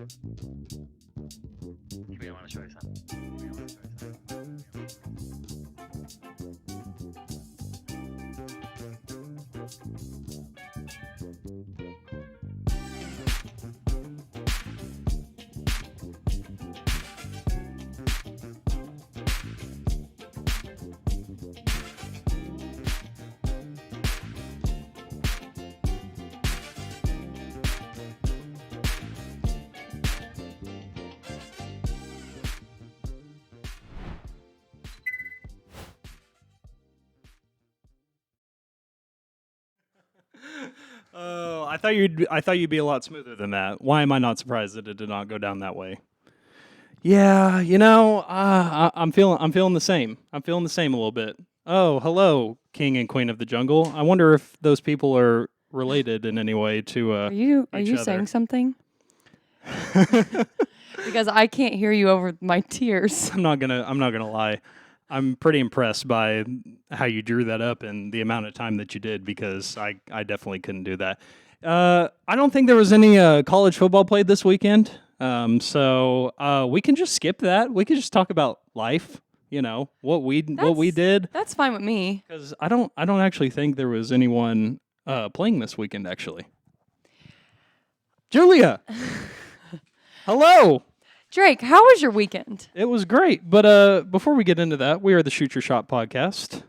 We want to show you something. Oh, I thought you'd be a lot smoother than that. Why am I not surprised that it did not go down that way? Yeah, I'm feeling the same. I'm feeling the same a little bit. Oh, hello, King and Queen of the Jungle. I wonder if those people are related in any way to Are you each other. saying something? Because I can't hear you over my tears. I'm not gonna lie. I'm pretty impressed by how you drew that up and the amount of time that you did, because I definitely couldn't do that. I don't think there was any college football played this weekend, so we can just skip that. We can just talk about life. What we did. That's fine with me. Because I don't actually think there was anyone playing this weekend actually. Julia, hello. Drake, how was your weekend? It was great, but before we get into that, we are the Shoot Your Shot podcast.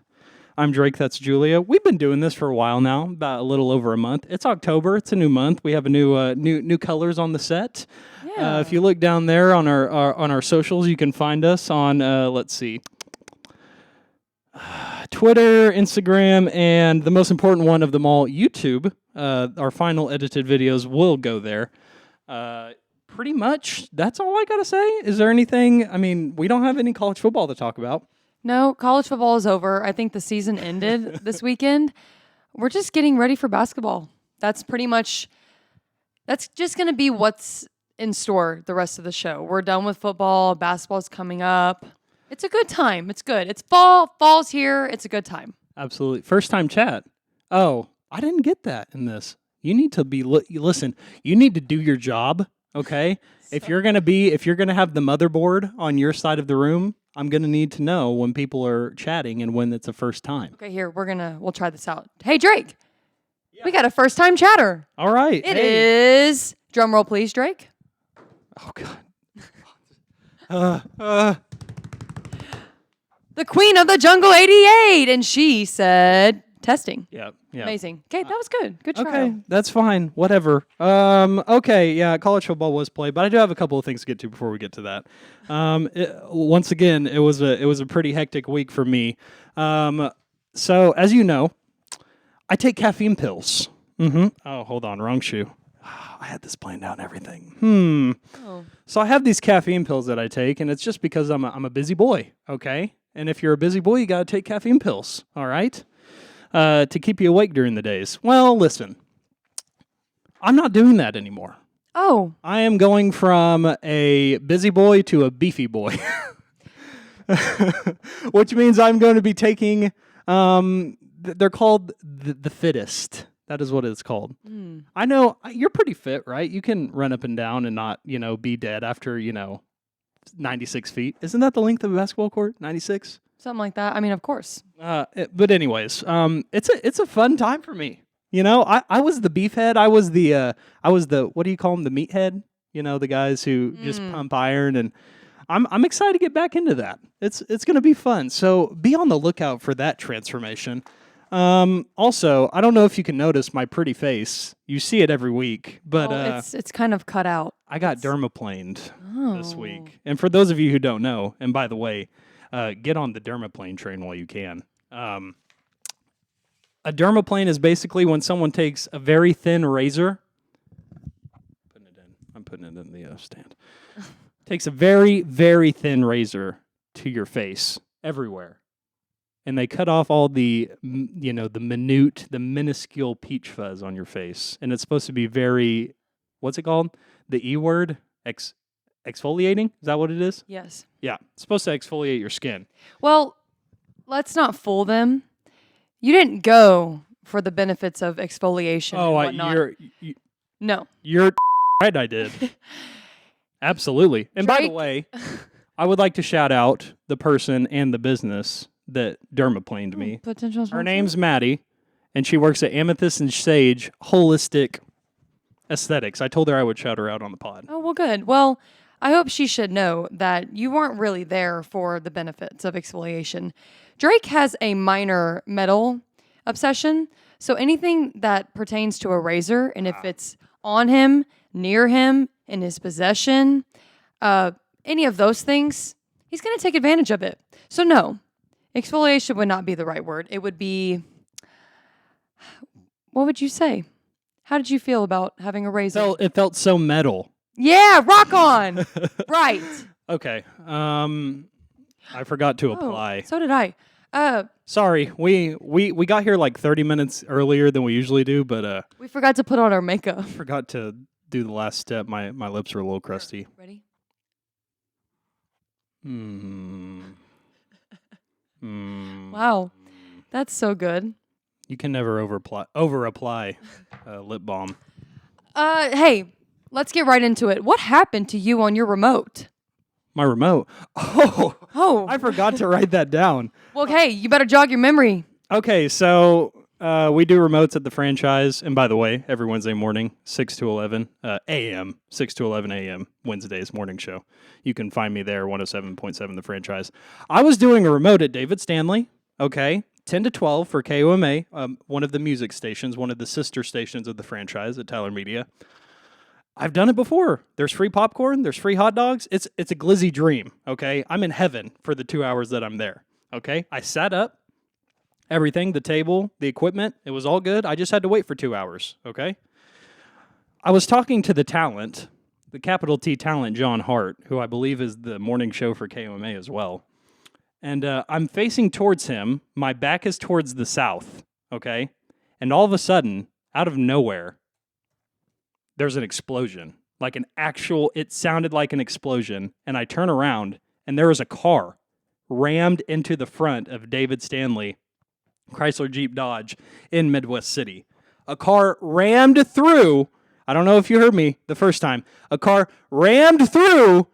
I'm Drake, that's Julia. We've been doing this for a while now, about a little over a month. It's October, it's a new month. We have a new colors on the set. Yeah. If you look down there on our socials, you can find us on let's see, Twitter, Instagram, and the most important one of them all, YouTube. Our final edited videos will go there. Pretty much, that's all I gotta say. Is there anything? I mean, we don't have any college football to talk about. No, college football is over. I think the season ended this weekend. We're just getting ready for basketball. That's just going to be what's in store the rest of the show. We're done with football. Basketball's coming up. It's a good time. It's good. It's fall. Fall's here. It's a good time. Absolutely. First time chat. Oh, I didn't get that in this. You need to be, listen, you need to do your job. Okay, if you're gonna have the motherboard on your side of the room, I'm gonna need to know when people are chatting and when it's a first time. Okay, here we'll try this out. Hey Drake, we got a first time chatter. All right, It is drum roll, please, Drake. Oh God. The Queen of the Jungle 88, and she said testing. Yeah. Amazing. Okay, that was good. Good try. Okay, that's fine. Whatever. Okay, yeah, college football was played, but I do have a couple of things to get to before we get to that. Once again, it was a pretty hectic week for me. So as you know, I take caffeine pills. Oh, hold on, wrong shoe. I had this planned out and everything. Oh. So I have these caffeine pills that I take, and it's just because I'm a busy boy. Okay, and if you're a busy boy, you gotta take caffeine pills. All right. To keep you awake during the days. Well, listen, I'm not doing that anymore. Oh. I am going from a busy boy to a beefy boy, which means I'm going to be taking, they're called the fittest. That is what it's called. I know you're pretty fit, right? You can run up and down and not, be dead after, 96 feet. Isn't that the length of a basketball court? 96? Something like that. I mean, of course. But anyways, it's a fun time for me. I was the beefhead. I was the what do you call them? The meathead. The guys who just pump iron, and I'm excited to get back into that. It's gonna be fun. So be on the lookout for that transformation. Also, I don't know if you can notice my pretty face. You see it every week, but it's kind of cut out. I got dermaplaned this week. And for those of you who don't know, and by the way, get on the dermaplane train while you can. A dermaplane is basically when someone takes a very thin razor. I'm putting it in the stand. Takes a very, very thin razor to your face everywhere. And they cut off all the minuscule peach fuzz on your face. And it's supposed to be very, what's it called? The E word? Exfoliating? Is that what it is? Yes. Yeah. It's supposed to exfoliate your skin. Well, let's not fool them. You didn't go for the benefits of exfoliation and whatnot. You're right, I did. Absolutely. And by the Drake- way, I would like to shout out the person and the business that dermaplaned me. Potential Her sponsor? name's Maddie, and she works at Amethyst and Sage Holistic Aesthetics. I told her I would shout her out on the pod. Oh, well, good. Well, I hope she should know that you weren't really there for the benefits of exfoliation. Drake has a minor metal obsession, so anything that pertains to a razor, and if it's on him, near him, in his possession, any of those things, he's going to take advantage of it. So no, exfoliation would not be the right word. It would be, what would you say? How did you feel about having a razor? It felt so metal. Yeah, rock on. Right. Okay. I forgot to apply. So did I. Sorry, we got here like 30 minutes earlier than we usually do, but We forgot to put on our makeup. forgot to do the last step. My lips are a little crusty. Ready? Wow. That's so good. You can never over apply lip balm. Hey, let's get right into it. What happened to you on your remote? My remote. Oh, I forgot to write that down. Well, hey, you better jog your memory. Okay, so we do remotes at the franchise, and by the way, every Wednesday morning, 6 to 11 a.m., 6 to 11 a.m., Wednesday's morning show. You can find me there, 107.7 The Franchise. I was doing a remote at David Stanley, okay, 10 to 12 for KOMA, one of the music stations, one of the sister stations of the franchise at Tyler Media. I've done it before. There's free popcorn. There's free hot dogs. It's a glizzy dream, okay? I'm in heaven for the 2 hours that I'm there, okay? I sat up, everything, the table, the equipment, it was all good. I just had to wait for 2 hours, okay? I was talking to the talent, the capital T talent, John Hart, who I believe is the morning show for KOMA as well. And I'm facing towards him. My back is towards the south, okay? And all of a sudden, out of nowhere, there's an explosion. Like it sounded like an explosion. And I turn around, and there was a car rammed into the front of David Stanley Chrysler Jeep Dodge in Midwest City. A car rammed through, I don't know if you heard me the first time, a car rammed through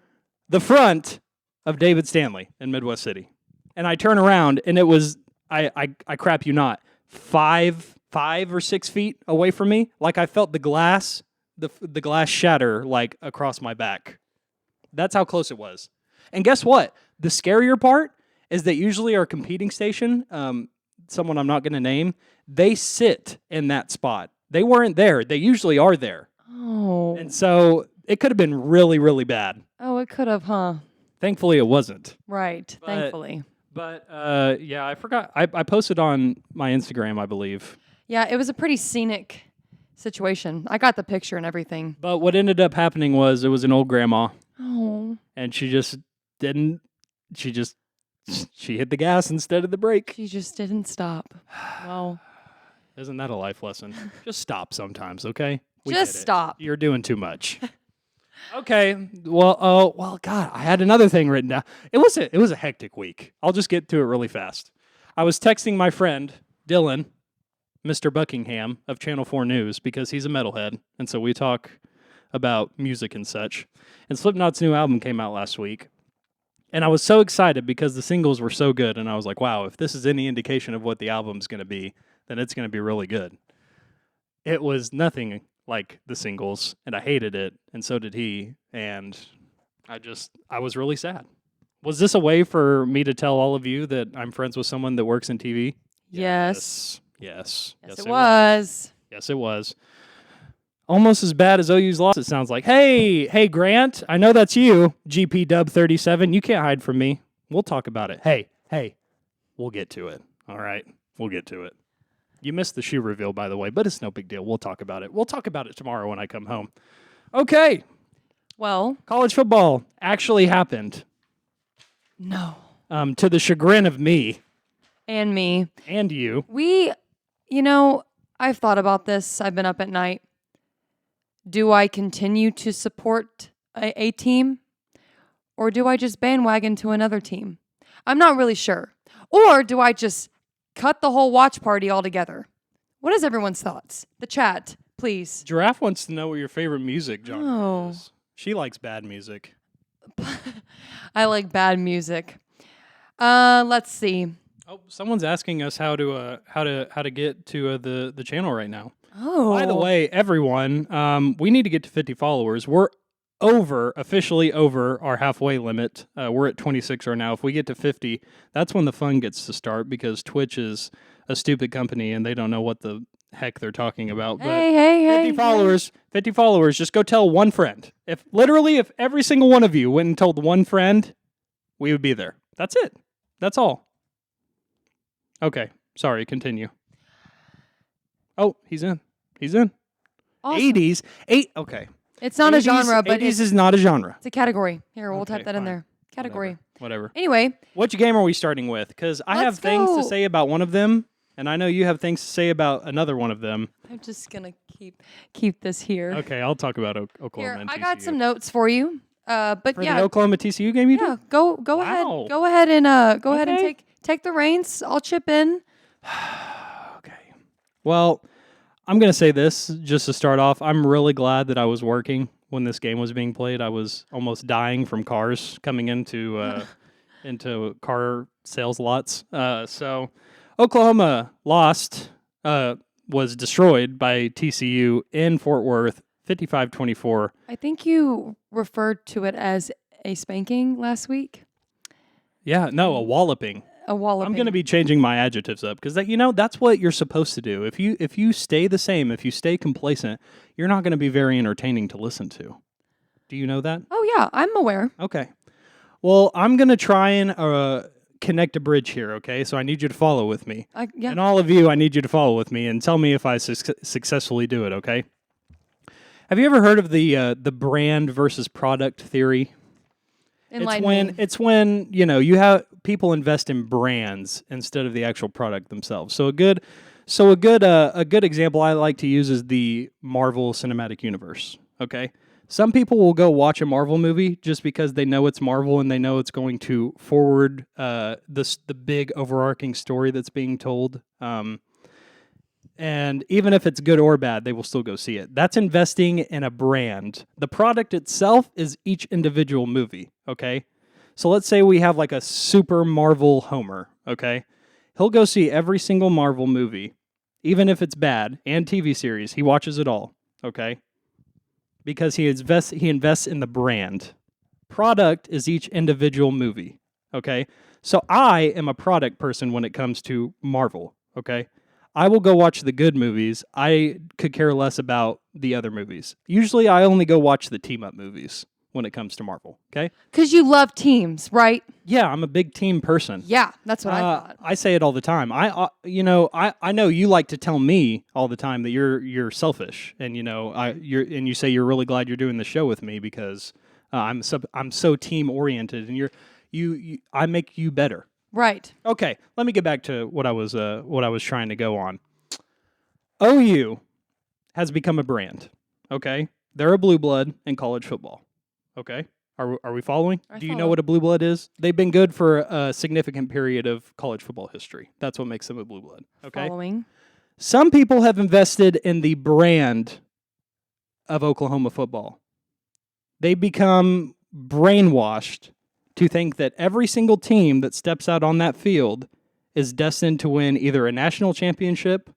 the front of David Stanley in Midwest City. And I turn around, and it was, I crap you not, 5 or 6 feet away from me. Like I felt the glass shatter like across my back. That's how close it was. And guess what? The scarier part is that usually our competing station, someone I'm not going to name, they sit in that spot. They weren't there. They usually are there. Oh. And so it could have been really, really bad. Oh, it could have, huh? Thankfully, it wasn't. Right. Thankfully. But yeah, I forgot. I posted on my Instagram, I believe. Yeah, it was a pretty scenic situation. I got the picture and everything. But what ended up happening was it was an old grandma. Oh. And she just didn't. She hit the gas instead of the brake. She just didn't stop. Well. Isn't that a life lesson? Just stop sometimes, okay? We Just get it. stop. You're doing too much. Okay. Well, God, I had another thing written down. It was a hectic week. I'll just get to it really fast. I was texting my friend Dylan, Mr. Buckingham of Channel 4 News, because he's a metalhead, and so we talk about music and such. And Slipknot's new album came out last week. And I was so excited because the singles were so good, and I was like, wow, if this is any indication of what the album's going to be, then it's going to be really good. It was nothing like the singles, and I hated it, and so did he, and I was really sad. Was this a way for me to tell all of you that I'm friends with someone that works in TV? Yes. Yes, Yes, it was. Yes, it was. Almost as bad as OU's loss, it sounds like. Hey, Grant, I know that's you, GP Dub 37. You can't hide from me. We'll talk about it. Hey, we'll get to it. All right, we'll get to it. You missed the shoe reveal, by the way, but it's no big deal. We'll talk about it. We'll talk about it tomorrow when I come home. Okay. Well. College football actually happened. No. To the chagrin of me. And me. And you. I've thought about this. I've been up at night. Do I continue to support a team? Or do I just bandwagon to another team? I'm not really sure. Or do I just cut the whole watch party altogether? What is everyone's thoughts? The chat, please. Giraffe wants to know what your favorite music genre is. She likes bad music. I like bad music. Let's see. Oh, someone's asking us how to get to the channel right now. Oh. By the way, everyone, we need to get to 50 followers. We're officially over our halfway limit. We're at 26 right now. If we get to 50, that's when the fun gets to start because Twitch is a stupid company and they don't know what the heck they're talking about. But Hey, 50 followers, 50 followers, just go tell one friend. If every single one of you went and told one friend, we would be there. That's it. That's all. Okay. Sorry, continue. Oh, he's in. Awesome. 80s. Okay. It's not a genre, but 80s is not a genre. it's a category. Here, we'll Okay, type that in fine. there. Category. Whatever. Anyway, Which game are we starting with? Because I have Let's things to go. say about one of them, and I know you have things to say about another one of them. I'm just gonna keep this here. Okay, I'll talk about Oklahoma Here, and I TCU. got some notes for you. But For yeah, the Oklahoma TCU game you yeah. did? Go Wow. ahead. Go ahead and go ahead and Okay. take the reins. I'll chip in. Okay. Well, I'm going to say this just to start off. I'm really glad that I was working when this game was being played. I was almost dying from cars coming into car sales lots. So Oklahoma lost, was destroyed by TCU in Fort Worth, 55-24. I think you referred to it as a spanking last week. Yeah, no, a walloping. A walloping. I'm going to be changing my adjectives up because that's what you're supposed to do. If you stay the same, if you stay complacent, you're not going to be very entertaining to listen to. Do you know that? Oh yeah, I'm aware. Okay. Well, I'm going to try and connect a bridge here, okay? So I need you to follow with me. Yeah. And all of you, I need you to follow with me and tell me if I successfully do it, okay? Have you ever heard of the brand versus product theory? Enlighten me. It's when you have people invest in brands instead of the actual product themselves. So a good example I like to use is the Marvel Cinematic Universe. Okay, some people will go watch a Marvel movie just because they know it's Marvel and they know it's going to forward the big overarching story that's being told. And even if it's good or bad, they will still go see it. That's investing in a brand. The product itself is each individual movie, okay? So let's say we have like a super Marvel Homer, okay? He'll go see every single Marvel movie, even if it's bad, and TV series. He watches it all, okay? Because he invests in the brand. Product is each individual movie, okay? So I am a product person when it comes to Marvel, okay? I will go watch the good movies. I could care less about the other movies. Usually I only go watch the team-up movies when it comes to Marvel, okay? Because you love teams, right? Yeah, I'm a big team person. Yeah, that's what I thought. I say it all the time. I know you like to tell me all the time that you're selfish, and you say you're really glad you're doing the show with me because I'm so team oriented, and I make you better. Right. Okay, let me get back to what I was trying to go on. OU has become a brand. Okay, they're a blue blood in college football. Okay, are we following? Do you know what a blue blood is? They've been good for a significant period of college football history. That's what makes them a blue blood. Okay. Following. Some people have invested in the brand of Oklahoma football. They become brainwashed to think that every single team that steps out on that field is destined to win either a national championship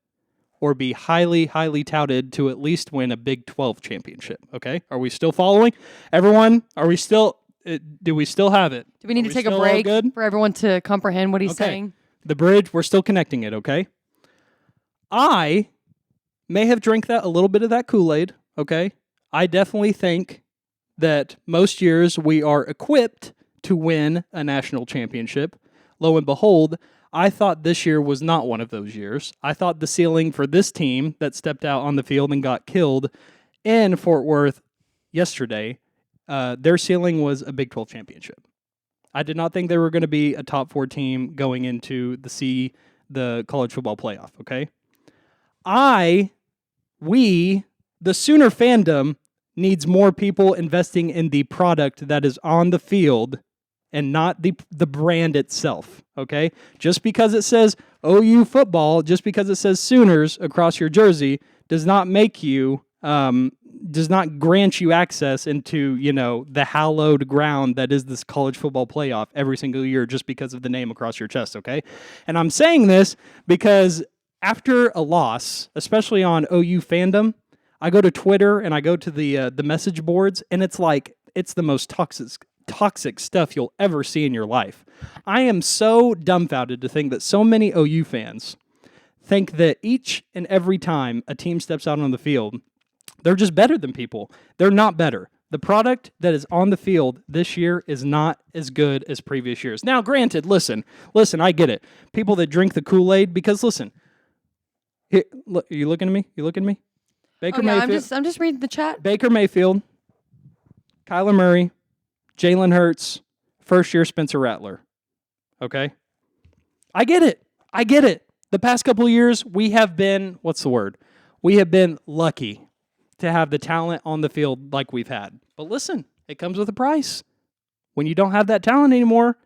or be highly, highly touted to at least win a Big 12 championship. Okay? Are we still following? Everyone, do we still have it? Do we need Are to take still a all break good? for everyone to comprehend what he's saying? The bridge, we're still connecting it, okay? I may have drank a little bit of that Kool-Aid, okay? I definitely think that most years we are equipped to win a national championship. Lo and behold, I thought this year was not one of those years. I thought the ceiling for this team that stepped out on the field and got killed in Fort Worth yesterday, their ceiling was a Big 12 championship. I did not think they were going to be a top 4 team going into the college football playoff, okay? The Sooner fandom needs more people investing in the product that is on the field and not the brand itself, okay? Just because it says OU football, just because it says Sooners across your jersey, does not make you does not grant you access into, the hallowed ground that is this college football playoff every single year just because of the name across your chest, okay? And I'm saying this because after a loss, especially on OU fandom, I go to Twitter and I go to the message boards, and it's like it's the most toxic stuff you'll ever see in your life. I am so dumbfounded to think that so many OU fans think that each and every time a team steps out on the field, they're just better than people. They're not better. The product that is on the field this year is not as good as previous years. Now, granted, listen, I get it. People that drink the Kool-Aid, because listen, here, look, are you looking at me? Baker Mayfield. I'm just reading the chat. Baker Mayfield, Kyler Murray, Jalen Hurts, first-year Spencer Rattler. Okay? I get it. The past couple of years, we have been, we have been lucky to have the talent on the field like we've had. But listen, it comes with a price. When you don't have that talent anymore,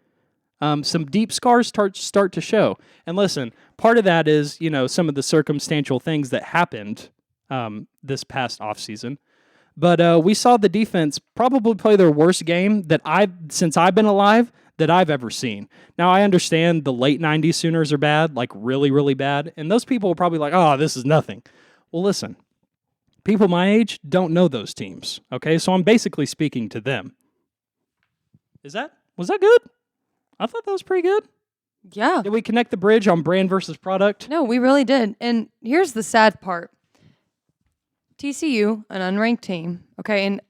some deep scars start to show. And listen, part of that is, some of the circumstantial things that happened this past offseason. But we saw the defense probably play their worst game since I've been alive that I've ever seen. Now, I understand the late 90s Sooners are bad, like really, really bad. And those people are probably like, oh, this is nothing. Well, listen, people my age don't know those teams, okay? So I'm basically speaking to them. Was that good? I thought that was pretty good. Yeah. Did we connect the bridge on brand versus product? No, we really did. And here's the sad part. TCU, an unranked team, okay, and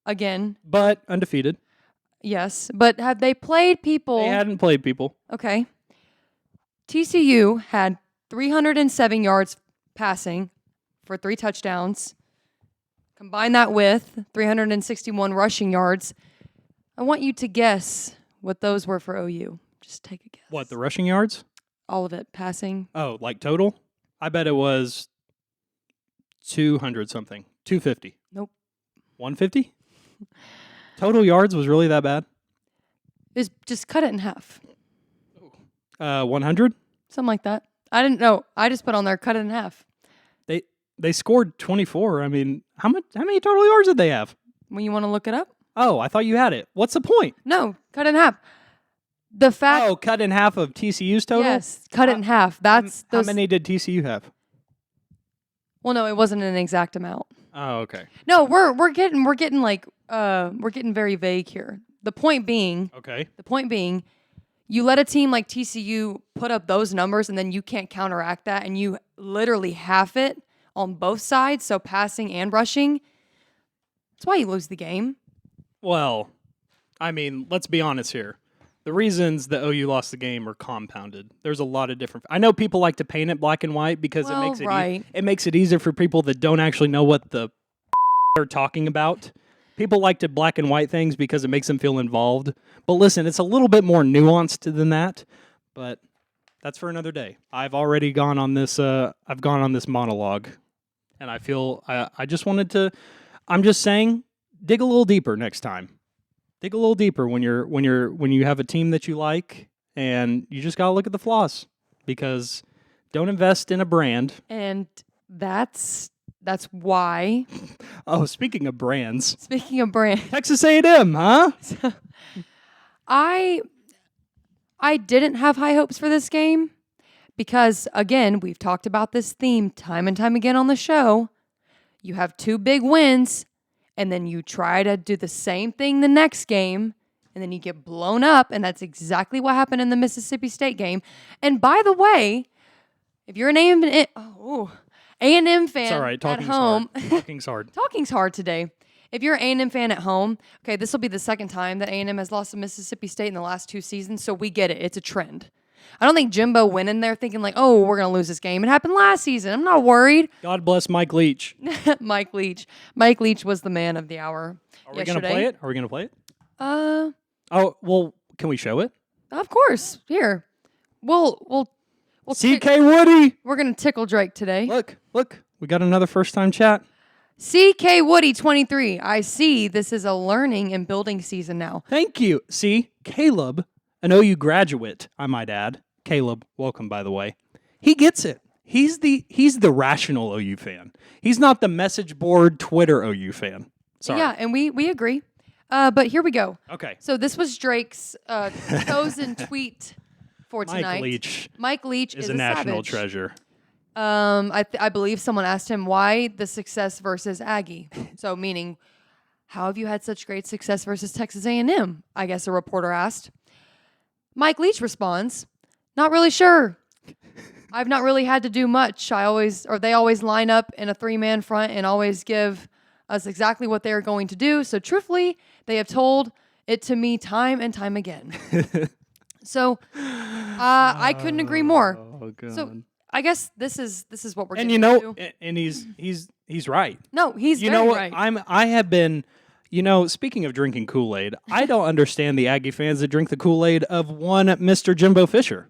again... But undefeated. Yes, but have they played people... They hadn't played people. Okay. TCU had 307 yards passing for 3 touchdowns. Combine that with 361 rushing yards. I want you to guess what those were for OU. Just take a guess. What, the rushing yards? All of it, passing. Oh, like total? I bet it was 200 something. 250. Nope. 150? Total yards was really that bad? Just cut it in half. 100? Something like that. I didn't know. I just put on there, cut it in half. They scored 24. I mean, how many total yards did they have? When you want to look it up? Oh, I thought you had it. What's the point? No, cut it in half. The fact... Oh, cut in half of TCU's total? Yes, cut it in half. That's How many did TCU have? Well, no, it wasn't an exact amount. Oh, okay. No, we're getting very vague here. The point being, you let a team like TCU put up those numbers, and then you can't counteract that, and you literally half it on both sides, so passing and rushing. That's why you lose the game. Well, I mean, let's be honest here. The reasons that OU lost the game are compounded. There's a lot of different... I know people like to paint it black and white because it makes it easier for people that don't actually know what the they're talking about. People like to black and white things because it makes them feel involved. But listen, it's a little bit more nuanced than that. But that's for another day. I've already gone on this. I've gone on this monologue, and I feel I just wanted to. I'm just saying, dig a little deeper next time. Dig a little deeper when you have a team that you like, and you just gotta look at the flaws, because don't invest in a brand. And that's why. Oh, speaking of brands. Texas A&M, huh? I didn't have high hopes for this game because, again, we've talked about this theme time and time again on the show. You have 2 big wins, and then you try to do the same thing the next game, and then you get blown up, and that's exactly what happened in the Mississippi State game. And by the way, if you're an A&M fan it's all right. at home... Talking's hard. Talking's hard today. If you're an A&M fan at home, okay, this will be the second time that A&M has lost to Mississippi State in the last 2 seasons, so we get it. It's a trend. I don't think Jimbo went in there thinking like, oh, we're going to lose this game. It happened last season. I'm not worried. God bless Mike Leach. Mike Leach was the man of the hour Are we going to play it? Oh, well, can we show it? Of course. Here. We'll CK Woody. We're going to tickle Drake today. Look. We got another first-time chat. CK Woody 23. I see this is a learning and building season now. Thank you. See, Caleb, an OU graduate, I might add. Caleb, welcome, by the way. He gets it. He's the rational OU fan. He's not the message board Twitter OU fan. Sorry. Yeah, and we agree. But here we go. Okay. So this was Drake's chosen tweet for tonight. Mike Leach is a national savage. treasure. I believe someone asked him why the success versus Aggie. So meaning, how have you had such great success versus Texas A&M? I guess a reporter asked. Mike Leach responds, "Not really sure. I've not really had to do much. They always line up in a 3-man front and always give us exactly what they are going to do. So truthfully, they have told it to me time and time again." So I couldn't agree more. Oh God. So I guess this is what we're getting And into. and he's right. No, he's very right. I have been, speaking of drinking Kool-Aid, I don't understand the Aggie fans that drink the Kool-Aid of one Mr. Jimbo Fisher.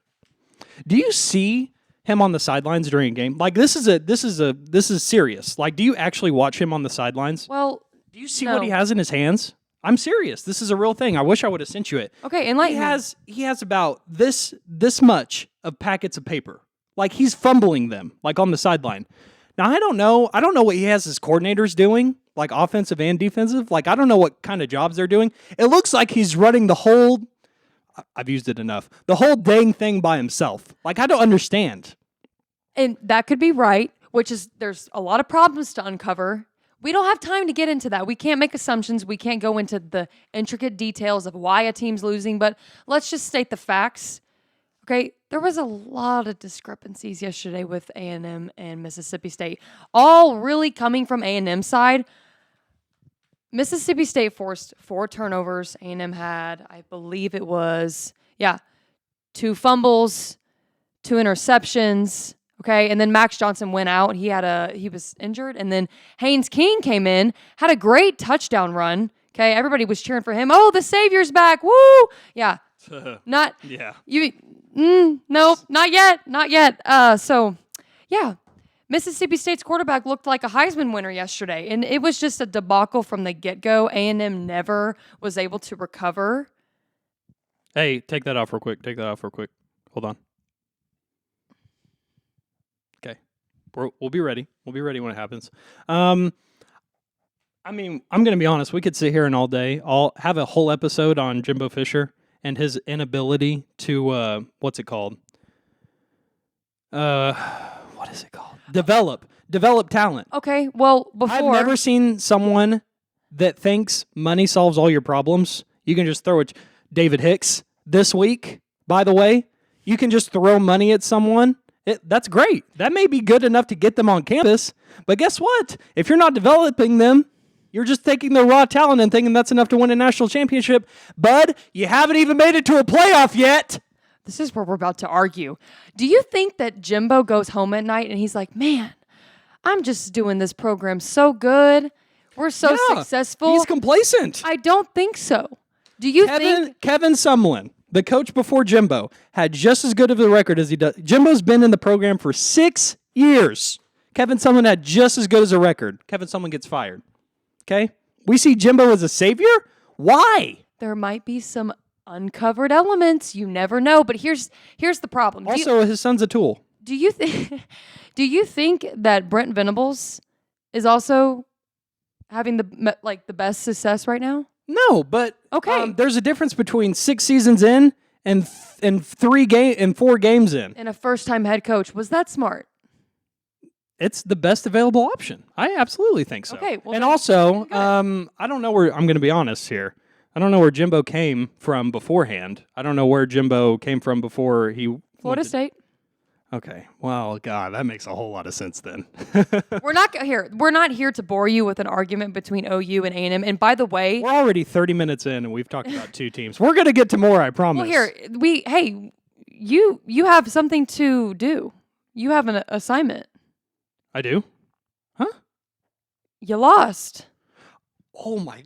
Do you see him on the sidelines during a game? Like this is serious. Like, do you actually watch him on the sidelines? Well, Do you see what he has in his hands? I'm serious. This is a real thing. I wish I would have sent you it. okay, enlighten me. He has about this much of packets of paper. Like he's fumbling them, like on the sideline. Now I don't know what he has his coordinators doing, like offensive and defensive. Like I don't know what kind of jobs they're doing. It looks like he's running the whole. I've used it enough. The whole dang thing by himself. Like I don't understand. And that could be right, which is there's a lot of problems to uncover. We don't have time to get into that. We can't make assumptions. We can't go into the intricate details of why a team's losing, but let's just state the facts. Okay, there was a lot of discrepancies yesterday with A&M and Mississippi State, all really coming from A&M side. Mississippi State forced 4 turnovers. A&M had, I believe it was, 2 fumbles, 2 interceptions. Okay, and then Max Johnson went out. He was injured, and then Haynes King came in, had a great touchdown run. Okay, everybody was cheering for him. Oh, the Savior's back! Woo! Yeah, not Yeah. No, not yet. So, yeah, Mississippi State's quarterback looked like a Heisman winner yesterday, and it was just a debacle from the get-go. A&M never was able to recover. Hey, take that off real quick. Hold on. Okay. We'll be ready. We'll be ready when it happens. I'm going to be honest. We could sit here and all day. I'll have a whole episode on Jimbo Fisher and his inability to, what's it called? What is it called? Develop talent. Okay, well, before... I've never seen someone that thinks money solves all your problems. You can just throw it. David Hicks this week, by the way, you can just throw money at someone. That's great. That may be good enough to get them on campus. But guess what? If you're not developing them, you're just taking their raw talent and thinking that's enough to win a national championship. Bud, you haven't even made it to a playoff yet. This is where we're about to argue. Do you think that Jimbo goes home at night and he's like, man, I'm just doing this program so good. We're so successful. He's complacent. I don't think so. Do you think... Kevin Sumlin, the coach before Jimbo, had just as good of a record as he does. Jimbo's been in the program for 6 years. Kevin Sumlin had just as good as a record. Kevin Sumlin gets fired. Okay? We see Jimbo as a savior? Why? There might be some uncovered elements. You never know. But here's the problem. Also, his son's a tool. Do you think that Brent Venables is also having the best success right now? No, but okay. There's a difference between 6 seasons in and 4 games in. And a first-time head coach. Was that smart? It's the best available option. I absolutely think so. Okay, well, and also, I don't know where, I'm going to be honest here. I don't know where Jimbo came from beforehand. I don't know where Jimbo came from before he Florida State. Okay. Well, God, that makes a whole lot of sense then. We're not here to bore you with an argument between OU and A&M. And by the way, we're already 30 minutes in and we've talked about 2 teams. We're going to get to more, I promise. Well, you have something to do. You have an assignment. I do? Huh? You lost. Oh my,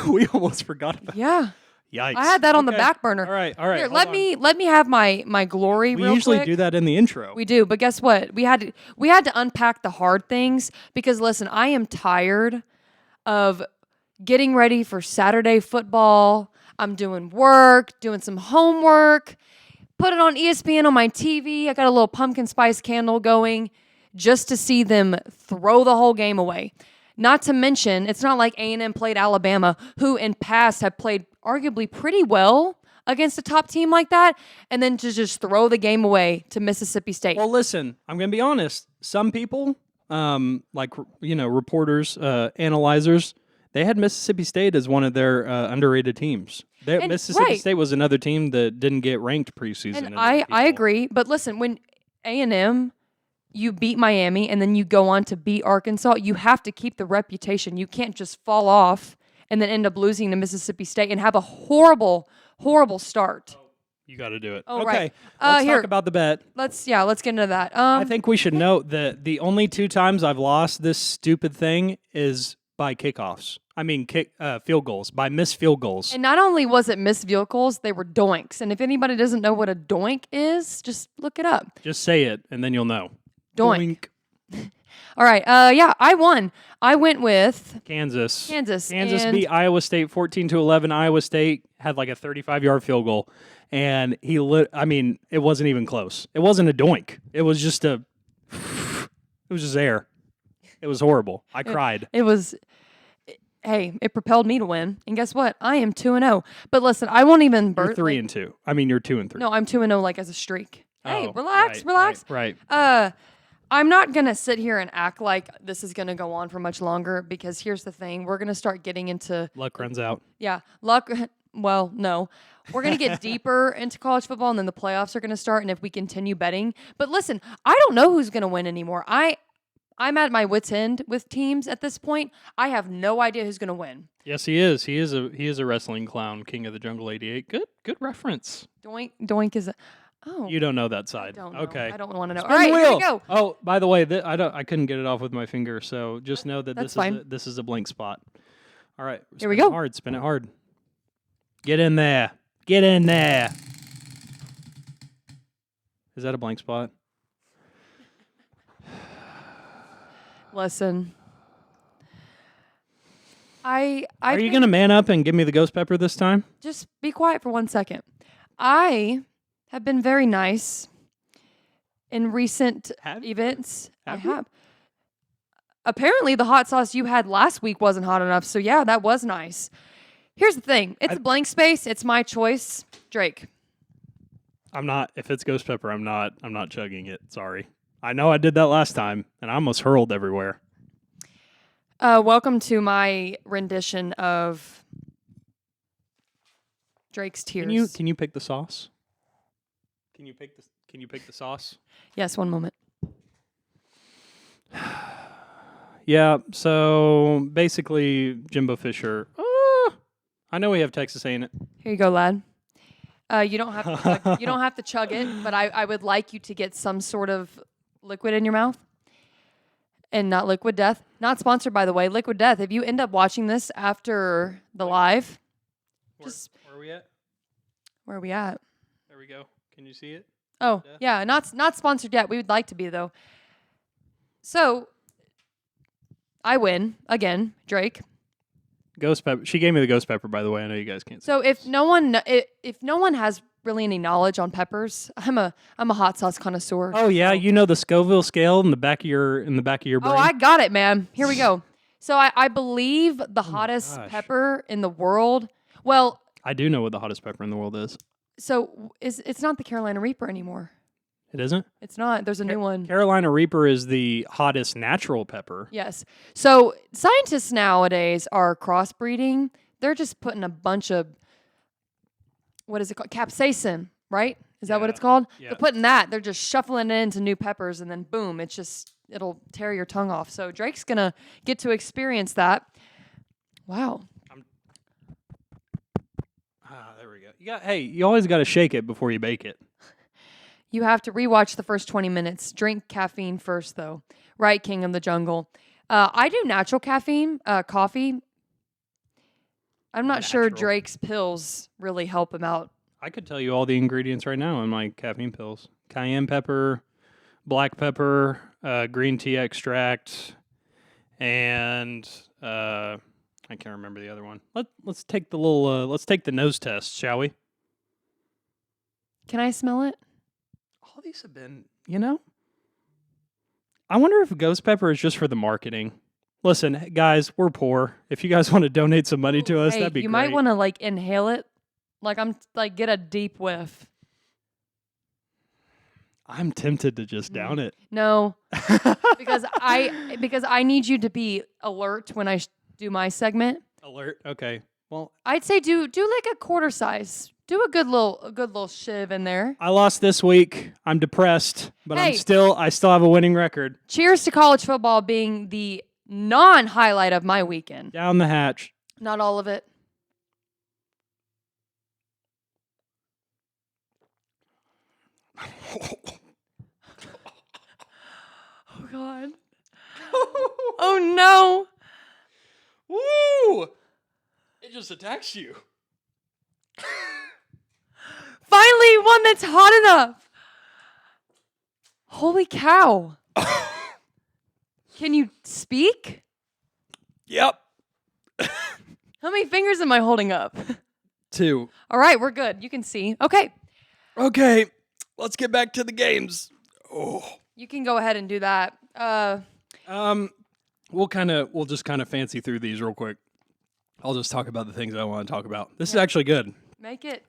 we almost forgot about Yeah. Yikes. I had that on the back burner. All right. Here, let me have my glory real quick. We usually do that in the intro. We do, but guess what? We had to unpack the hard things because listen, I am tired of getting ready for Saturday football. I'm doing work, doing some homework. put it on ESPN on my TV. I got a little pumpkin spice candle going just to see them throw the whole game away. Not to mention, it's not like A&M played Alabama, who in past have played arguably pretty well against a top team like that, and then to just throw the game away to Mississippi State. Well, listen, I'm going to be honest. Some people, reporters, analyzers, they had Mississippi State as one of their underrated teams. Mississippi State was another team that didn't get ranked preseason. And I agree, but listen, when A&M, you beat Miami and then you go on to beat Arkansas, you have to keep the reputation. You can't just fall off and then end up losing to Mississippi State and have a horrible, horrible start. You got to do it. Oh, okay, right. let's talk about the bet. Let's get into that. I think we should note that the only 2 times I've lost this stupid thing is by kickoffs. I mean, field goals, by missed field goals. And not only was it missed field goals, they were doinks. And if anybody doesn't know what a doink is, just look it up. Just say it, and then you'll know. Doink. All right. I won. I went with Kansas. Kansas beat Iowa State 14-11. Iowa State had like a 35-yard field goal, and it wasn't even close. It wasn't a doink. It was just it was just air. It was horrible. I cried. Hey, it propelled me to win. And guess what? I am 2-0. But listen, I won't even You're 3-2. I mean, you're 2-3. No, I'm 2-0 like as a streak. Hey, Oh, relax. Right. I'm not going to sit here and act like this is going to go on for much longer because here's the thing. We're going to start getting into... Luck runs out. Yeah. Luck... Well, no. We're going to get deeper into college football, and then the playoffs are going to start, and if we continue betting... But listen, I don't know who's going to win anymore. I'm at my wit's end with teams at this point. I have no idea who's going to win. Yes, he is. He is a wrestling clown, King of the Jungle 88. Good reference. Doink is... Oh, You don't know that side. I don't know. Okay. I don't want to know. Spin All right, the here wheel. we go. Oh, by the way, I couldn't get it off with my finger, so just know that That's fine. this is a blank spot. All right. Here we spin it go. Hard. Spin it hard. Get in there. Get in there. Is that a blank spot? Listen. Are Are you going to man up and give me the ghost pepper this time? Just be quiet for 1 second. I have been very nice in recent events. I have. Apparently, the hot sauce you had last week wasn't hot enough, so yeah, that was nice. Here's the thing. It's a blank space. It's my choice. Drake. I'm not. If it's ghost pepper, I'm not chugging it. Sorry. I know I did that last time, and I almost hurled everywhere. Welcome to my rendition of Drake's Tears. Can you pick the sauce? Can you pick the sauce? Yes, one moment. Yeah, so basically Jimbo Fisher. I know we have Texas A&M. Here you go, lad. You don't have to chug it, but I would like you to get some sort of liquid in your mouth. And not Liquid Death. Not sponsored, by the way. Liquid Death. If you end up watching this after the live, Where are we at? Where are we at? There we go. Can you see it? Oh, yeah. Not sponsored yet. We would like to be, though. So, I win. Again, Drake. Ghost pepper. She gave me the ghost pepper, by the way. I know you guys can't see. So if no one has really any knowledge on peppers, I'm a hot sauce connoisseur. Oh yeah, so. you know the Scoville scale in the back of your brain. Oh, I got it, man. Here we go. So I believe the hottest pepper in the world. Well, I do know what the hottest pepper in the world is. So it's not the Carolina Reaper anymore. It isn't? It's not. There's a new one. Carolina Reaper is the hottest natural pepper. Yes. So scientists nowadays are crossbreeding. They're just putting a bunch of, what is it called? Capsaicin, right? Is that what it's called? Yeah. They're putting that. They're just shuffling it into new peppers, and then boom, it'll tear your tongue off. So Drake's going to get to experience that. Wow. There we go. You always got to shake it before you bake it. You have to rewatch the first 20 minutes. Drink caffeine first, though. Right, King of the Jungle. I do natural caffeine, coffee. I'm not sure Drake's pills really help him out. I could tell you all the ingredients right now in my caffeine pills. Cayenne pepper, black pepper, green tea extract, and I can't remember the other one. Let's take the nose test, shall we? Can I smell it? All these have been, I wonder if ghost pepper is just for the marketing. Listen, guys, we're poor. If you guys want to donate some money to us, Hey, that'd be you great. might want to like inhale it. Get a deep whiff. I'm tempted to just down it. No, because I need you to be alert when I do my segment. Alert. Okay. Well, I'd say do like a quarter size. Do a good little shiv in there. I lost this week. I'm depressed, but Hey. I still have a winning record. Cheers to college football being the non-highlight of my weekend. Down the hatch. Not all of it. Oh God. Oh no. Woo! It just attacks you. Finally, one that's hot enough. Holy cow. Can you speak? Yep. How many fingers am I holding up? 2. All right, we're good. You can see. Okay. Okay. Let's get back to the games. Oh. You can go ahead and do that. We'll just kind of fancy through these real quick. I'll just talk about the things I want to talk about. This is actually good. Make it.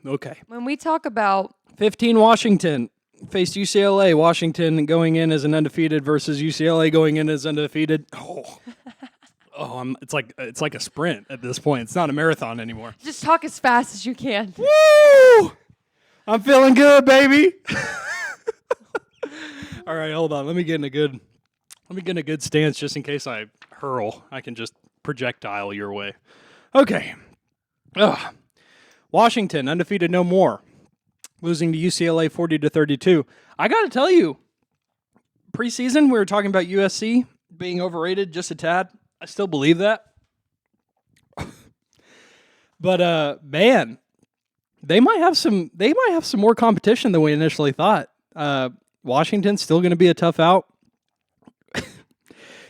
Okay. When we talk about 15 Washington faced UCLA. Washington going in as an undefeated versus UCLA going in as undefeated. It's like a sprint at this point. It's not a marathon anymore. just talk as fast as you can. Woo! I'm feeling good, baby. All right, hold on. Let me get in a good stance just in case I hurl. I can just projectile your way. Okay. Washington undefeated no more. Losing to UCLA 40-32. I got to tell you, preseason we were talking about USC being overrated just a tad. I still believe that. But man, they might have some more competition than we initially thought. Washington's still going to be a tough out.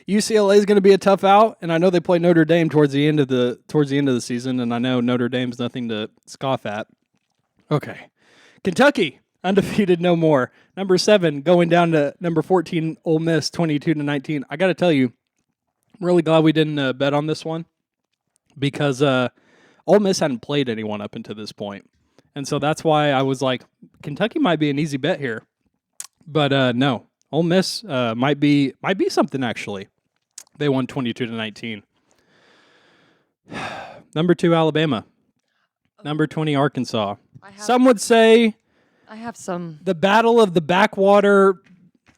UCLA is going to be a tough out, and I know they play Notre Dame towards the end of the season, and I know Notre Dame's nothing to scoff at. Okay. Kentucky undefeated no more. Number 7 going down to number 14 Ole Miss 22-19. I got to tell you, I'm really glad we didn't bet on this one because Ole Miss hadn't played anyone up until this point. And so that's why I was like, Kentucky might be an easy bet here. But no, Ole Miss might be something actually. They won 22-19. Number 2 Alabama. Number 20 Arkansas. Some would say I have some. the battle of the backwater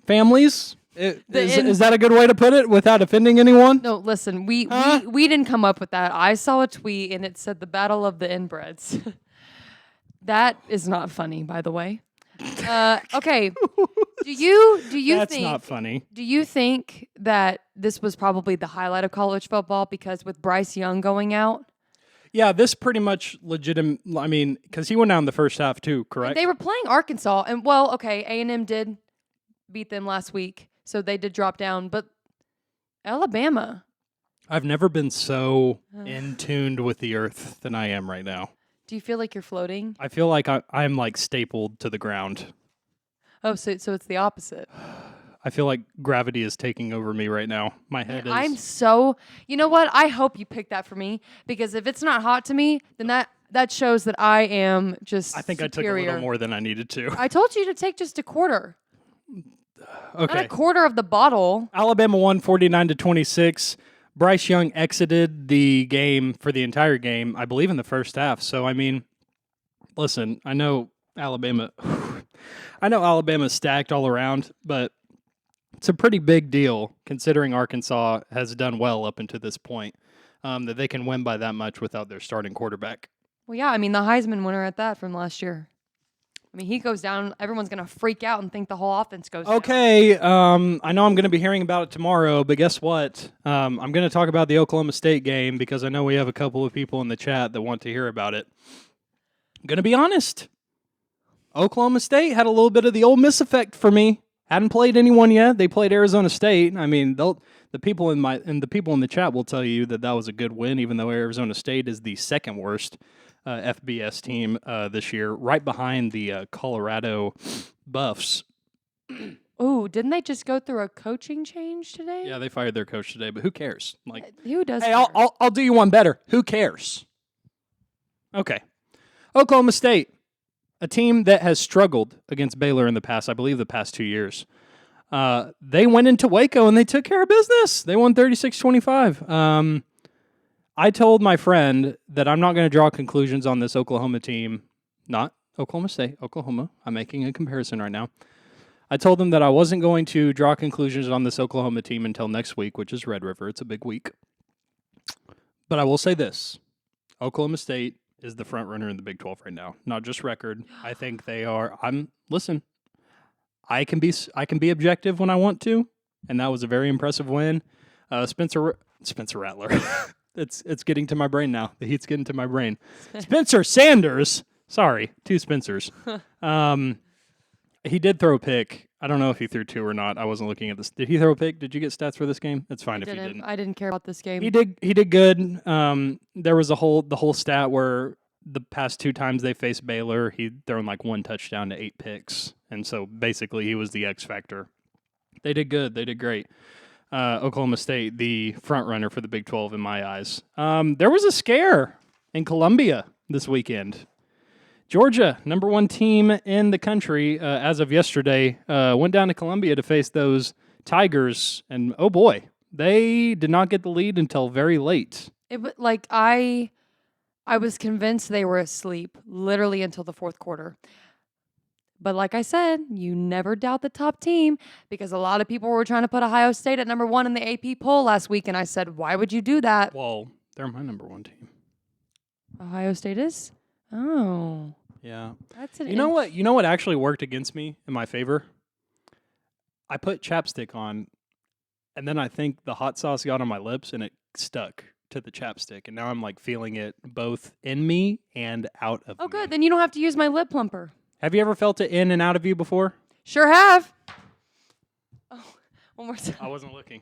families. Is that a good way to put it without offending anyone? No, listen, we didn't come up with that. I saw a tweet and it said the battle of the inbreds. That is not funny, by the way. Okay. Do you That's think not funny. Do you think that this was probably the highlight of college football because with Bryce Young going out? Yeah, this pretty much legitimate. I mean, because he went out in the first half too, correct? They were playing Arkansas, and well, okay, A&M did beat them last week, so they did drop down. But Alabama, I've never been so in tuned with the earth than I am right now. do you feel like you're floating? I feel like I'm like stapled to the ground. Oh, so it's the opposite. I feel like gravity is taking over me right now. My head is. I'm so. You know what? I hope you picked that for me because if it's not hot to me, then that shows that I am just. I think superior. I took a little more than I needed to. I told you to take just a quarter. Okay. Not a quarter of the bottle. Alabama won 49-26. Bryce Young exited the game for the entire game, I believe, in the first half. So I mean, listen, I know Alabama's stacked all around, but it's a pretty big deal considering Arkansas has done well up until this point, that they can win by that much without their starting quarterback. Well, yeah, I mean, the Heisman winner at that from last year. I mean, he goes down, everyone's going to freak out and think the whole offense goes down. Okay, I know I'm going to be hearing about it tomorrow, but guess what? I'm going to talk about the Oklahoma State game because I know we have a couple of people in the chat that want to hear about it. I'm going to be honest. Oklahoma State had a little bit of the Ole Miss effect for me Hadn't played anyone yet. They played Arizona State. I mean, the people in the chat will tell you that was a good win, even though Arizona State is the second worst FBS team this year, right behind the Colorado Buffs. Oh, didn't they just go through a coaching change today? Yeah, they fired their coach today, but who cares? Like, who does? hey, care? I'll do you one better. Who cares? Okay, Oklahoma State, a team that has struggled against Baylor in the past, I believe the past 2 years. They went into Waco and they took care of business. They won 36-25. I told my friend that I'm not going to draw conclusions on this Oklahoma team, not Oklahoma State, Oklahoma. I'm making a comparison right now. I told them that I wasn't going to draw conclusions on this Oklahoma team until next week, which is Red River. It's a big week. But I will say this. Oklahoma State is the front runner in the Big 12 right now. Not just record. I think they are. Listen. I can be objective when I want to, and that was a very impressive win. Spencer Rattler. It's getting to my brain now. The heat's getting to my brain. Spencer Sanders. Sorry, 2 Spencers. He did throw a pick. I don't know if he threw 2 or not. I wasn't looking at this. Did he throw a pick? Did you get stats for this game? It's fine if you didn't. I didn't care about this game. He did good. There was the whole stat where the past 2 times they faced Baylor, he'd thrown like 1 touchdown to 8 picks. And so basically he was the X factor. They did good. They did great. Oklahoma State, the front runner for the Big 12 in my eyes. There was a scare in Columbia this weekend. Georgia, number 1 team in the country as of yesterday, went down to Columbia to face those Tigers. And oh boy, they did not get the lead until very late. I was convinced they were asleep literally until the fourth quarter. But like I said, you never doubt the top team because a lot of people were trying to put Ohio State at number 1 in the AP poll last week. And I said, why would you do that? Well, they're my number 1 team. Ohio State is? Oh. Yeah. That's an You know what actually worked against me in my favor? I put chapstick on, and then I think the hot sauce got on my lips, and it stuck to the chapstick. And now I'm like feeling it both in me and out of me. Oh, good. Then you don't have to use my lip plumper. Have you ever felt it in and out of you before? Sure have. Oh, one more time. I wasn't looking.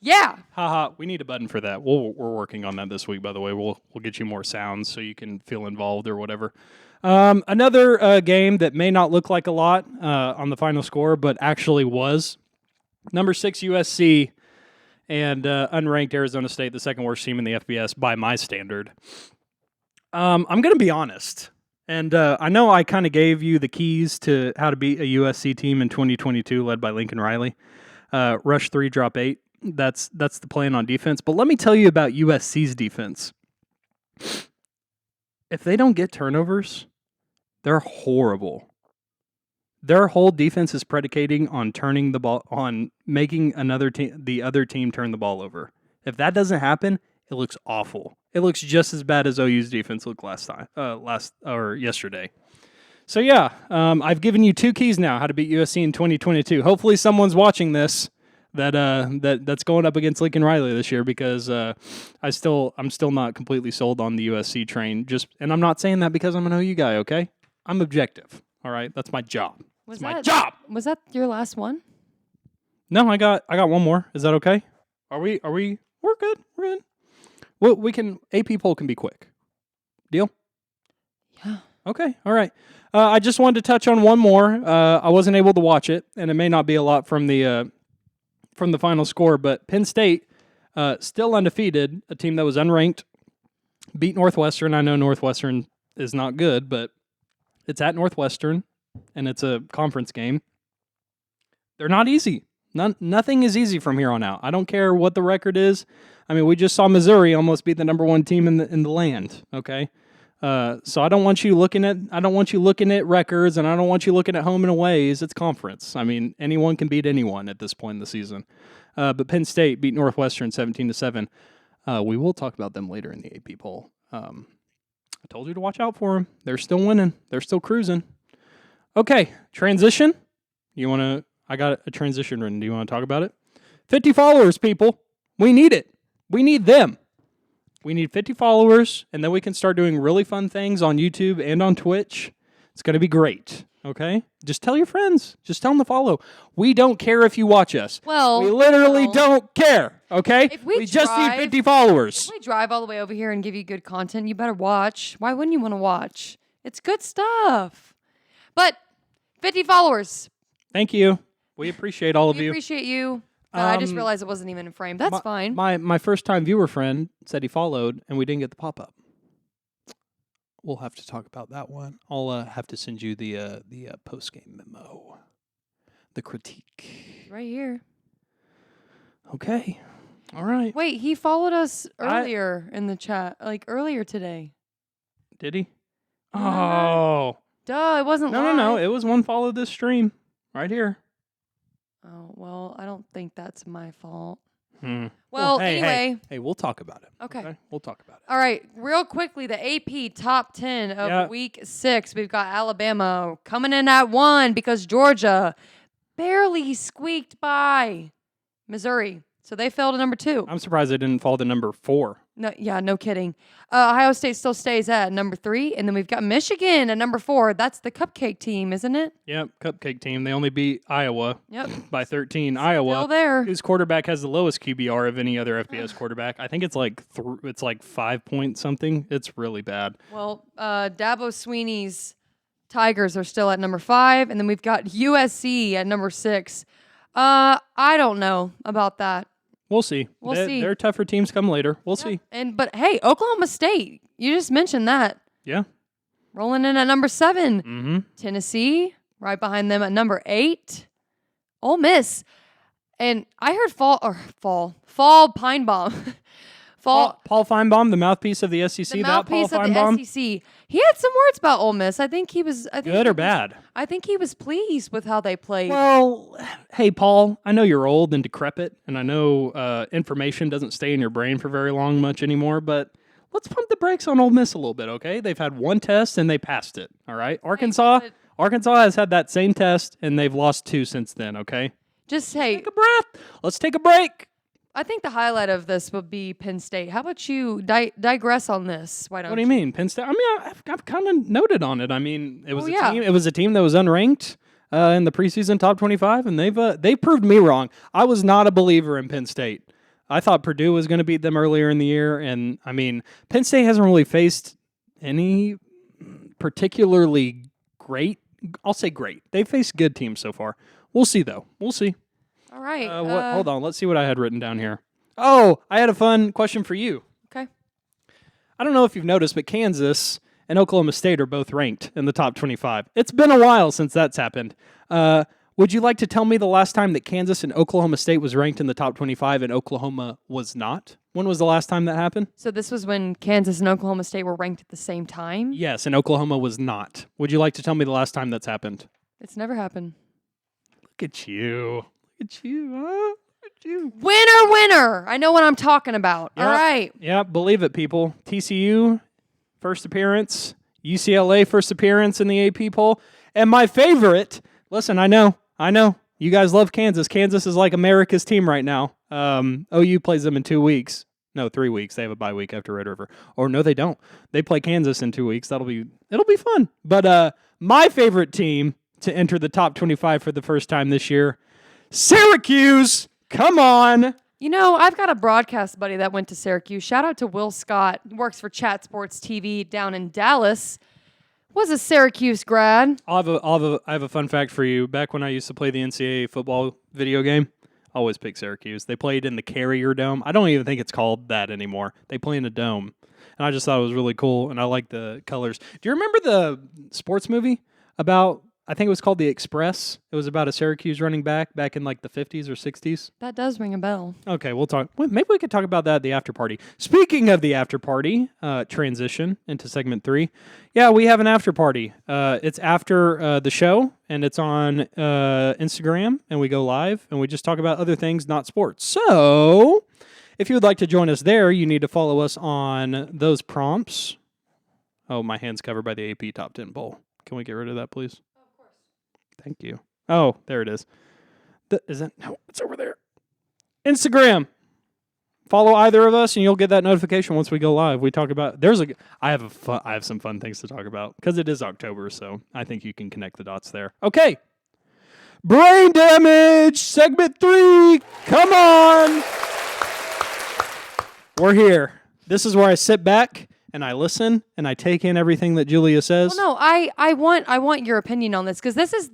Yeah. Haha, we need a button for that. We're working on that this week, by the way. We'll get you more sounds so you can feel involved or whatever. Another game that may not look like a lot on the final score, but actually was. Number 6 USC and unranked Arizona State, the second worst team in the FBS by my standard. I'm going to be honest. And I know I kind of gave you the keys to how to beat a USC team in 2022 led by Lincoln Riley. Rush 3, drop 8. That's the plan on defense. But let me tell you about USC's defense. If they don't get turnovers, they're horrible. Their whole defense is predicating on turning the ball, on making the other team turn the ball over. If that doesn't happen, it looks awful. It looks just as bad as OU's defense looked yesterday. So yeah, I've given you 2 keys now how to beat USC in 2022. Hopefully, someone's watching this that's going up against Lincoln Riley this year because I'm still not completely sold on the USC train. And I'm not saying that because I'm an OU guy. Okay, I'm objective. All right, that's my job. My job. Was that your last one? No, I got one more. Is that okay? Are we? We're good. We're good. Well, AP poll can be quick. Deal? Yeah. Okay. All right. I just wanted to touch on one more. I wasn't able to watch it, and it may not be a lot from the final score, but Penn State, still undefeated, a team that was unranked, beat Northwestern. I know Northwestern is not good, but it's at Northwestern, and it's a conference game. They're not easy. Nothing is easy from here on out. I don't care what the record is. I mean, we just saw Missouri almost beat the number 1 team in the land. Okay, so I don't want you looking at records, and I don't want you looking at home and aways. It's conference. I mean, anyone can beat anyone at this point in the season. But Penn State beat Northwestern 17-7. We will talk about them later in the AP poll. I told you to watch out for them. They're still winning. They're still cruising. Okay, transition. I got a transition written. Do you want to talk about it? 50 followers, people. We need it. We need them. We need 50 followers, and then we can start doing really fun things on YouTube and on Twitch. It's going to be great. Okay? Just tell your friends. Just tell them to follow. We don't care if you watch us. Well, we literally no. don't care. Okay? If we just need drive- 50 followers. If we drive all the way over here and give you good content, you better watch. Why wouldn't you want to watch? It's good stuff. But 50 followers. Thank you. We appreciate all of We you. appreciate you. I just Um, realized it wasn't even in frame. That's fine. My first time viewer friend said he followed and we didn't get the pop up. We'll have to talk about that one. I'll have to send you the post game memo, the critique. Right here. Okay, all right. Wait, he followed us earlier in the chat, like earlier today. Did he? Remember? Oh Duh, it wasn't no. live. It was one follow this stream right here. Oh, well, I don't think that's my fault. Hmm. Well, hey, anyway. hey, we'll talk about it. Okay. We'll talk about it. All right, real quickly, the AP top 10 of week 6. We've got Alabama coming in at 1 because Georgia barely squeaked by Missouri. So they fell to number 2. I'm surprised they didn't fall to number 4. No kidding. Ohio State still stays at number 3. And then we've got Michigan at number 4. That's the cupcake team, isn't it? Yep, cupcake team. They only beat Iowa by 13. Still Iowa, there. whose quarterback has the lowest QBR of any other FBS quarterback. I think it's like 5 point something. It's really bad. Well, Dabo Sweeney's Tigers are still at number 5. And then we've got USC at number 6. I don't know about that. We'll see. We'll see. Their tougher teams come later. We'll see. But hey, Oklahoma State, you just mentioned that. Yeah. Rolling in at number 7. Mm-hmm. Tennessee, right behind them at number 8. Ole Miss. And I heard Fall Pine Bomb. Paul Feinbaum, the mouthpiece of the SEC. The mouthpiece Paul of Feinbaum. the SEC. He had some words about Ole Miss. I think he was Good or bad? I think he was pleased with how they played. Well, hey, Paul, I know you're old and decrepit, and I know information doesn't stay in your brain for very long much anymore, but let's pump the brakes on Ole Miss a little bit, okay? They've had one test, and they passed it, all right? Arkansas has had that same test, and they've lost 2 since then, okay? Just Take a breath. Let's take a break. I think the highlight of this would be Penn State. How about you digress on this? Why don't What do you mean, Penn State? I mean, I've kind of noted on it. I mean, it was team. It was a team that was unranked in the preseason top 25, and they proved me wrong. I was not a believer in Penn State. I thought Purdue was going to beat them earlier in the year, and I mean, Penn State hasn't really faced any particularly great. I'll say great. They've faced good teams so far. We'll see, though. We'll see. All right. Hold on. Let's see what I had written down here. Oh, I had a fun question for you. Okay. I don't know if you've noticed, but Kansas and Oklahoma State are both ranked in the top 25. It's been a while since that's happened. Would you like to tell me the last time that Kansas and Oklahoma State was ranked in the top 25 and Oklahoma was not? When was the last time that happened? So this was when Kansas and Oklahoma State were ranked at the same time? Yes, and Oklahoma was not. Would you like to tell me the last time that's happened? It's never happened. Look at you. Look at you, huh? Look at you. Winner. I know what I'm talking about. Yep. All right. Yeah, believe it, people. TCU, first appearance. UCLA, first appearance in the AP poll. And my favorite, listen, I know. You guys love Kansas. Kansas is like America's team right now. OU plays them in 2 weeks. No, 3 weeks. They have a bye week after Red River. Or no, they don't. They play Kansas in 2 weeks. It'll be fun. But my favorite team to enter the top 25 for the first time this year, Syracuse. Come on. You know, I've got a broadcast buddy that went to Syracuse. Shout out to Will Scott. Works for Chat Sports TV down in Dallas. Was a Syracuse grad. I have a fun fact for you. Back when I used to play the NCAA football video game, I always picked Syracuse. They played in the Carrier Dome. I don't even think it's called that anymore. They play in a dome. And I just thought it was really cool, and I like the colors. Do you remember the sports movie about, I think it was called The Express? It was about a Syracuse running back in like the 50s or 60s. That does ring a bell. Okay, we'll talk. Maybe we could talk about that at the after party. Speaking of the after party, transition into segment 3. Yeah, we have an after party. It's after the show, and it's on Instagram, and we go live, and we just talk about other things, not sports. So, if you would like to join us there, you need to follow us on those prompts. Oh, my hand's covered by the AP Top 10 poll. Can we get rid of that, please? Of course. Thank you. Oh, there it is. Is it? No, it's over there. Instagram. Follow either of us, and you'll get that notification once we go live. We talk about I have some fun things to talk about because it is October, so I think you can connect the dots there. Okay, brain damage segment 3. Come on, we're here. This is where I sit back and I listen and I take in everything that Julia says. Well, no, I want your opinion on this because this is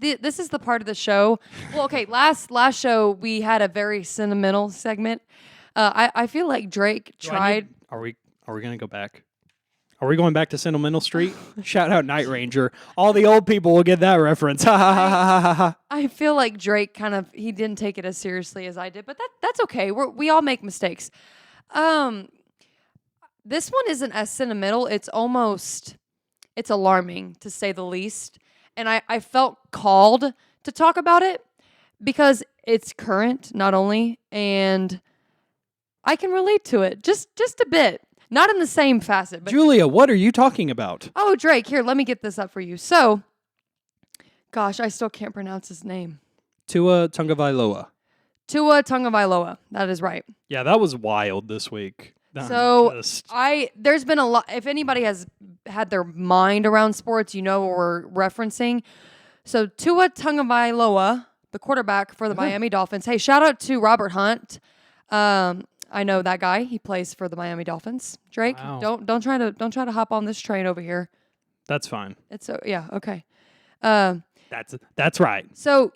the part of the show. Well, okay, last show we had a very sentimental segment. I feel like Drake tried. Are we gonna go back? Are we going back to Sentimental Street? Shout out Night Ranger. All the old people will get that reference. Ha ha ha ha ha ha. I feel like Drake he didn't take it as seriously as I did, but that's okay. We all make mistakes. This one isn't as sentimental. It's alarming to say the least. And I felt called to talk about it because it's current, not only, and I can relate to it just a bit. Not in the same facet. But Julia, what are you talking about? Oh, Drake, here, let me get this up for you. So, gosh, I still can't pronounce his name. Tua Tagovaila. Tua Tagovaila. That is right. Yeah, that was wild this week. So there's been a lot. If anybody has had their mind around sports, you know what we're referencing. So Tua Tagovailoa, the quarterback for the Miami Dolphins. Hey, shout out to Robert Hunt. I know that guy. He plays for the Miami Dolphins. Drake, wow. don't try to hop on this train over here. That's fine. It's yeah, okay. That's right. So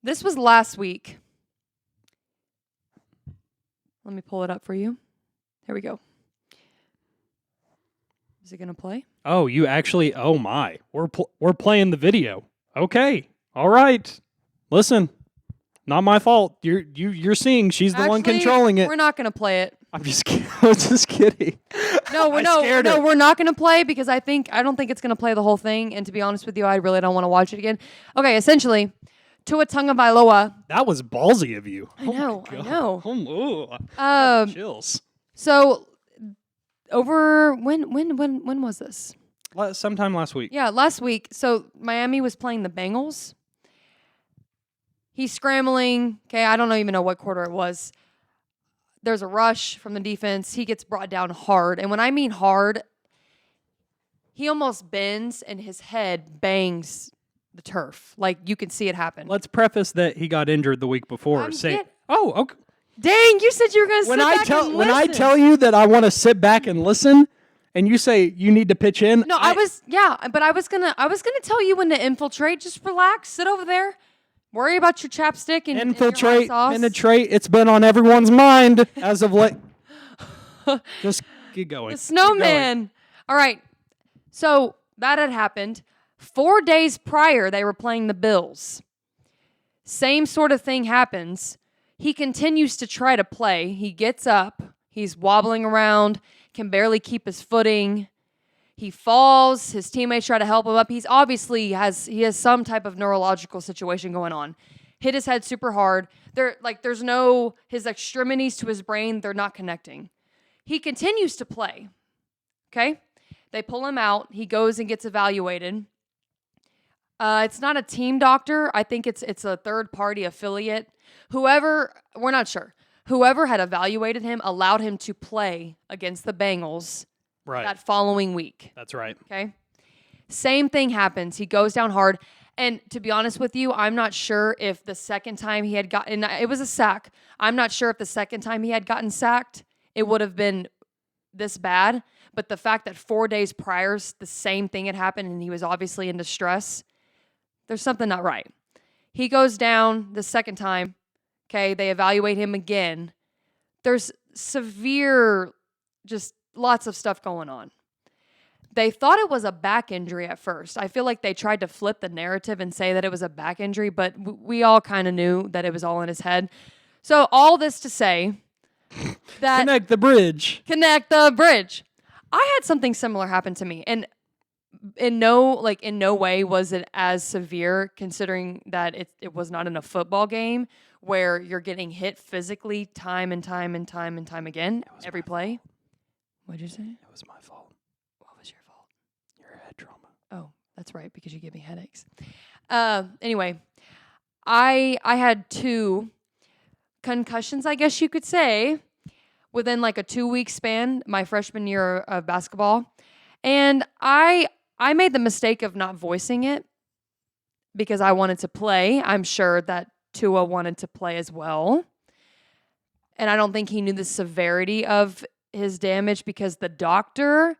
this was last week. Let me pull it up for you. Here we go. Is it going to play? Oh, you actually, oh my. We're playing the video. Okay. All right. Listen. Not my fault. You're seeing she's the one controlling it. We're not going to play it. I'm just kidding. I'm just kidding. No, we're not going to play because I don't think it's going to play the whole thing. And to be honest with you, I really don't want to watch it again. Okay, essentially, Tua Tagovailoa. That was ballsy of you. I know. Chills. So over when was this? Sometime last week. Yeah, last week. So Miami was playing the Bengals. He's scrambling. Okay, I don't even know what quarter it was. There's a rush from the defense. He gets brought down hard. And when I mean hard, he almost bends and his head bangs the turf. Like, you can see it happen. Let's preface that he got injured the week before. Okay. Dang, you said you were going to sit back and listen. When I tell you that I want to sit back and listen, and you say you need to pitch in. No, I was gonna tell you when to infiltrate. Just relax, sit over there. Worry about your chapstick and infiltrate, your hot sauce. penetrate. It's been on everyone's mind as of late. Just keep going. The snowman. All right. So that had happened. 4 days prior, they were playing the Bills. Same sort of thing happens. He continues to try to play. He gets up. He's wobbling around, can barely keep his footing. He falls. His teammates try to help him up. He's obviously has some type of neurological situation going on. Hit his head super hard. There's no his extremities to his brain. They're not connecting. He continues to play. Okay, they pull him out. He goes and gets evaluated. It's not a team doctor. I think it's a third party affiliate. We're not sure. Whoever had evaluated him allowed him to play against the Bengals. Right. That following week. That's right. Okay. Same thing happens. He goes down hard. And to be honest with you, I'm not sure if the second time he had gotten, it was a sack. I'm not sure if the second time he had gotten sacked, it would have been this bad. But the fact that 4 days prior, the same thing had happened and he was obviously in distress, there's something not right. He goes down the second time. Okay. They evaluate him again. There's severe, just lots of stuff going on. They thought it was a back injury at first. I feel like they tried to flip the narrative and say that it was a back injury, but we all kind of knew that it was all in his head. So all this to say that Connect the bridge. I had something similar happen to me, and in no way was it as severe, considering that it was not in a football game where you're getting hit physically time and time and time and time again every play. What'd you say? It was my fault. What was your fault? Your head trauma. Oh, that's right, because you give me headaches. Anyway, I had two concussions, I guess you could say, within like a 2-week span, my freshman year of basketball. And I made the mistake of not voicing it because I wanted to play. I'm sure that Tua wanted to play as well. And I don't think he knew the severity of his damage because the doctor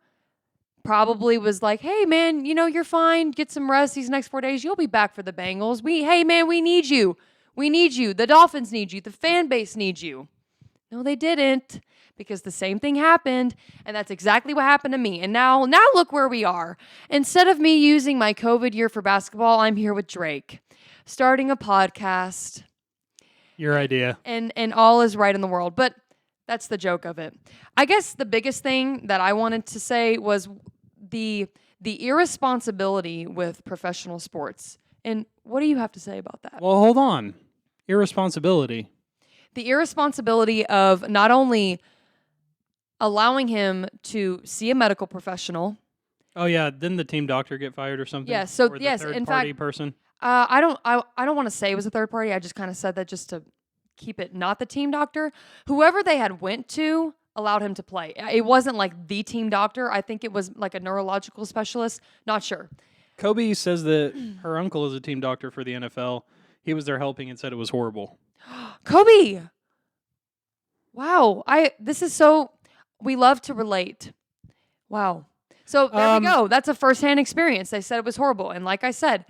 probably was like, hey, man, you're fine. Get some rest these next 4 days. You'll be back for the Bengals. Hey, man, we need you. We need you. The Dolphins need you. The fan base needs you. No, they didn't, because the same thing happened, and that's exactly what happened to me. And now look where we are. Instead of me using my COVID year for basketball, I'm here with Drake, starting a podcast. Your idea. And all is right in the world. But that's the joke of it. I guess the biggest thing that I wanted to say was the irresponsibility with professional sports. And what do you have to say about that? Well, hold on. Irresponsibility. The irresponsibility of not only allowing him to see a medical professional. Oh yeah, didn't the team doctor get fired or something? Yes. So or the yes, third in party fact, person. I don't want to say it was a third party. I just kind of said that just to keep it not the team doctor. Whoever they had went to allowed him to play. It wasn't like the team doctor. I think it was like a neurological specialist. Not sure. Kobe says that her uncle is a team doctor for the NFL. He was there helping and said it was horrible. Kobe. Wow. This is so, we love to relate. Wow. So there we go. That's a firsthand experience. They said it was horrible. And like I said,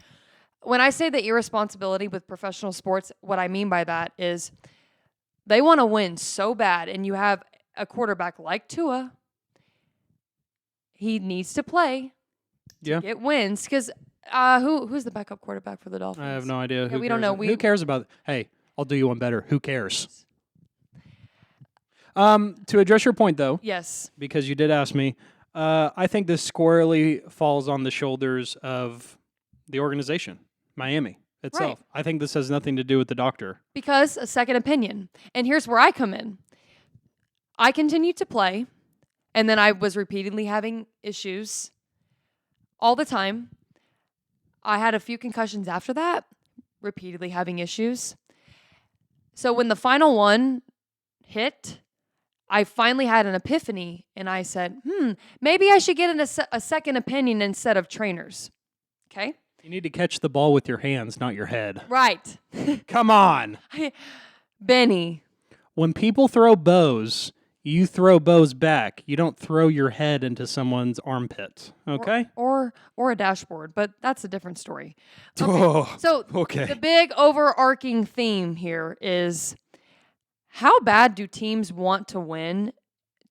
when I say the irresponsibility with professional sports, what I mean by that is they want to win so bad. And you have a quarterback like Tua. He needs to play to get wins. Because who's the backup quarterback for the Dolphins? I have no idea. Yeah, we don't know. Who cares about it? Hey, I'll do you one better. Who cares? To address your point, though. Yes. Because you did ask me, I think this squarely falls on the shoulders of the organization, Miami itself. Right. I think this has nothing to do with the doctor. Because a second opinion. And here's where I come in. I continued to play, and then I was repeatedly having issues all the time. I had a few concussions after that, repeatedly having issues. So when the final one hit, I finally had an epiphany, and I said, maybe I should get a second opinion instead of trainers. Okay? You need to catch the ball with your hands, not your head. Right. Come on. Benny. When people throw bows, you throw bows back. You don't throw your head into someone's armpit. Okay? Or a dashboard, but that's a different story. Oh, So the big overarching theme here is how bad do teams want to win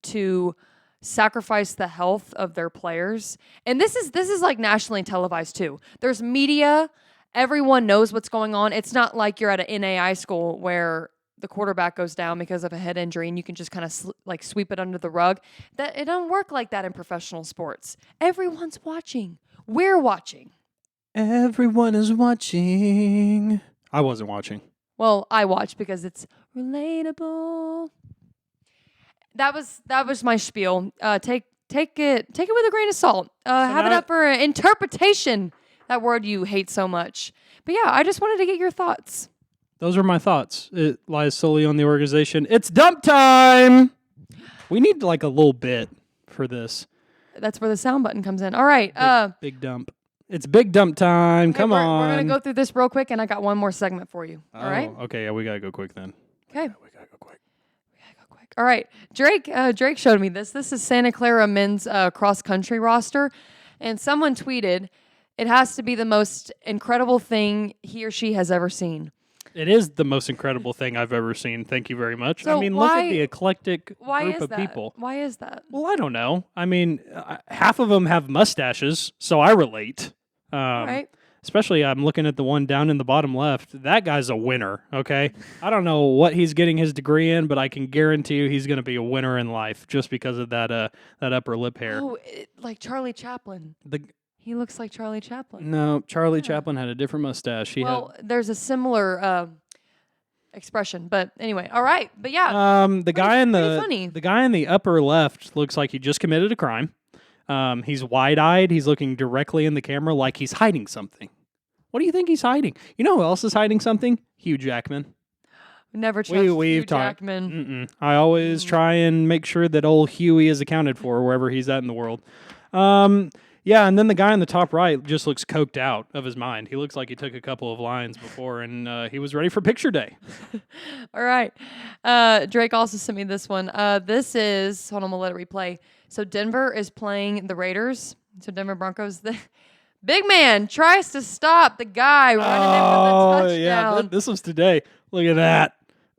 to sacrifice the health of their players? And this is like nationally televised too. There's media. Everyone knows what's going on. It's not like you're at an NAI school where the quarterback goes down because of a head injury and you can just kind of sweep it under the rug. That it don't work like that in professional sports. Everyone's watching. We're watching. Everyone is watching. I wasn't watching. Well, I watch because it's relatable. That was my spiel. Take it with a grain of salt. Have it up for interpretation. That word you hate so much. But yeah, I just wanted to get your thoughts. Those are my thoughts. It lies solely on the organization. It's dump time. We need like a little bit for this. That's where the sound button comes in. All right. Big dump. It's big dump time. Come on. We're going to go through this real quick, and I got one more segment for you. All right? Okay. Yeah, we got to go quick then. Okay. Yeah, we got to go quick. All right. Drake showed me this. This is Santa Clara men's cross-country roster, and someone tweeted, it has to be the most incredible thing he or she has ever seen. It is the most incredible thing I've ever seen. Thank you very much. So I mean, look at the eclectic group of people. Why is that? Well, I don't know. I mean, half of them have mustaches, so I relate. Right. Especially, I'm looking at the one down in the bottom left. That guy's a winner, okay? I don't know what he's getting his degree in, but I can guarantee you he's going to be a winner in life just because of that upper lip hair. Oh, like Charlie Chaplin. He looks like Charlie Chaplin. No, Charlie Chaplin had a different mustache. There's a similar expression, but anyway, all right. But yeah, the guy in funny. the guy in the upper left looks like he just committed a crime. He's wide-eyed. He's looking directly in the camera like he's hiding something. What do you think he's hiding? You know who else is hiding something? Hugh Jackman. Never trust Hugh We've talked. Jackman. I always try and make sure that old Huey is accounted for wherever he's at in the world. Yeah, and then the guy in the top right just looks coked out of his mind. He looks like he took a couple of lines before, and he was ready for picture day. All right. Drake also sent me this one. This is, hold on, we'll let it replay. So Denver is playing the Raiders. So Denver Broncos, the big man tries to stop the guy running in for the touchdown. Yeah, this was today. Look at that.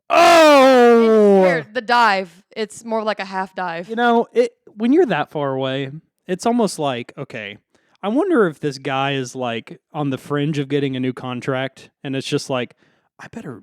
Oh! Here, the dive. It's more like a half dive. You know, when you're that far away, it's almost like, okay, I wonder if this guy is like on the fringe of getting a new contract, and it's just like, I better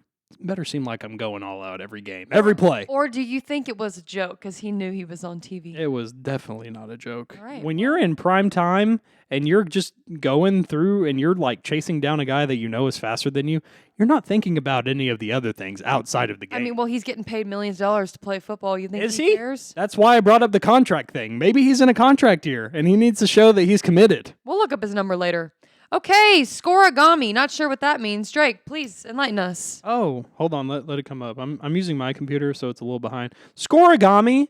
seem like I'm going all out every game, every play. Or do you think it was a joke because he knew he was on TV? It was definitely not a joke. Right. When you're in prime time and you're just going through and you're like chasing down a guy that you know is faster than you, you're not thinking about any of the other things outside of the game. I mean, well, he's getting paid millions of dollars to play football. You think Is he he? cares? That's why I brought up the contract thing. Maybe he's in a contract year and he needs to show that he's committed. We'll look up his number later. Okay, scoreagami. Not sure what that means. Drake, please enlighten us. Oh, hold on. Let it come up. I'm using my computer, so it's a little behind. Scoreagami.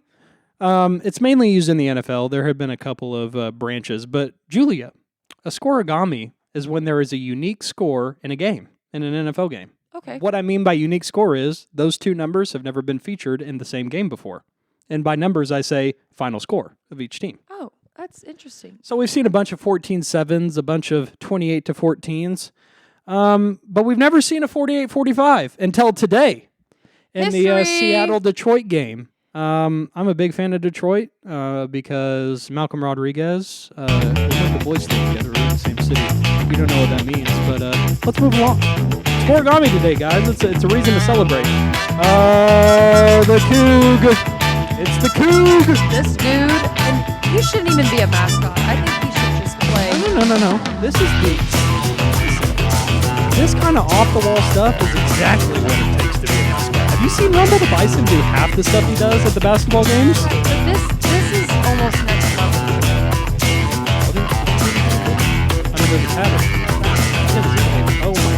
It's mainly used in the NFL. There have been a couple of branches, but Julia, a scoreagami is when there is a unique score in a game, in an NFL game. Okay. What I mean by unique score is those two numbers have never been featured in the same game before. And by numbers, I say final score of each team. Oh, that's interesting. So we've seen a bunch of 14-7s, a bunch of 28-14s, but we've never seen a 48-45 until today in the Seattle-Detroit game. I'm a big fan of Detroit because Malcolm Rodriguez, we went to boys stay together, we're in the same city. You don't know what that means, but let's move along. Scoreagami today, guys. It's a reason to celebrate. The Coug. It's the Coug. This dude, and he shouldn't even be a mascot. I think he should just play. No. This kind of off-the-wall stuff is exactly what it takes to be a mascot. Have you seen Rumble the Bison do half the stuff he does at the basketball games? Right, but this is almost next level. I never even had it. Oh my!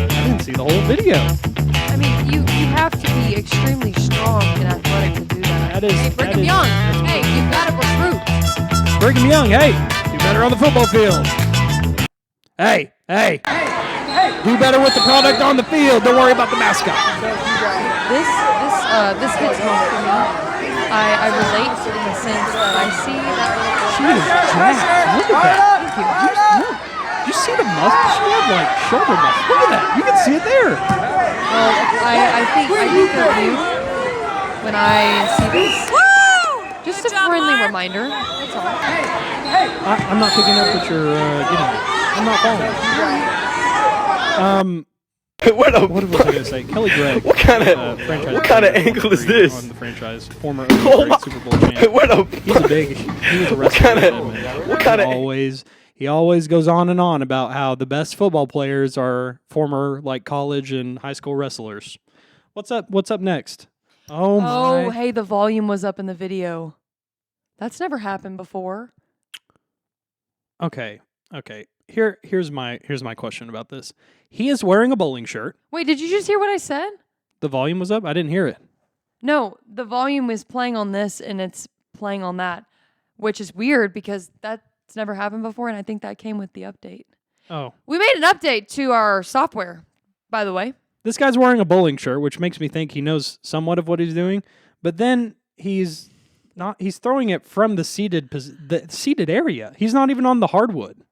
I didn't see the whole video. I mean, you have to be extremely strong and athletic to do that. Hey, Brigham Young. Hey, you've got to recruit. Brigham Young. Hey, do better on the football field. Hey. Do better with the product on the field. Don't worry about the mascot. This hits home for me. I relate in the sense that I see that. She is jacked. Look at that. Did you see the muscle? She had like shoulder muscle. Look at that. You can see it there. Well, I think of you when I see this. Just a friendly reminder. That's all. I'm not picking up what you're getting at. I'm not following. What was I going to say? Kelly Gregg. What kind of angle is this? On the franchise, former Super Bowl champ. He was a wrestler. He always goes on and on about how the best football players are former like college and high school wrestlers. What's up next? Oh my! Oh, hey, the volume was up in the video. That's never happened before. Okay. Here's my question about this. He is wearing a bowling shirt. Wait, did you just hear what I said? The volume was up? I didn't hear it. No, the volume is playing on this and it's playing on that, which is weird because that's never happened before, and I think that came with the update. Oh. We made an update to our software, by the way. This guy's wearing a bowling shirt, which makes me think he knows somewhat of what he's doing, but then he's throwing it from the seated area. He's not even on the hardwood.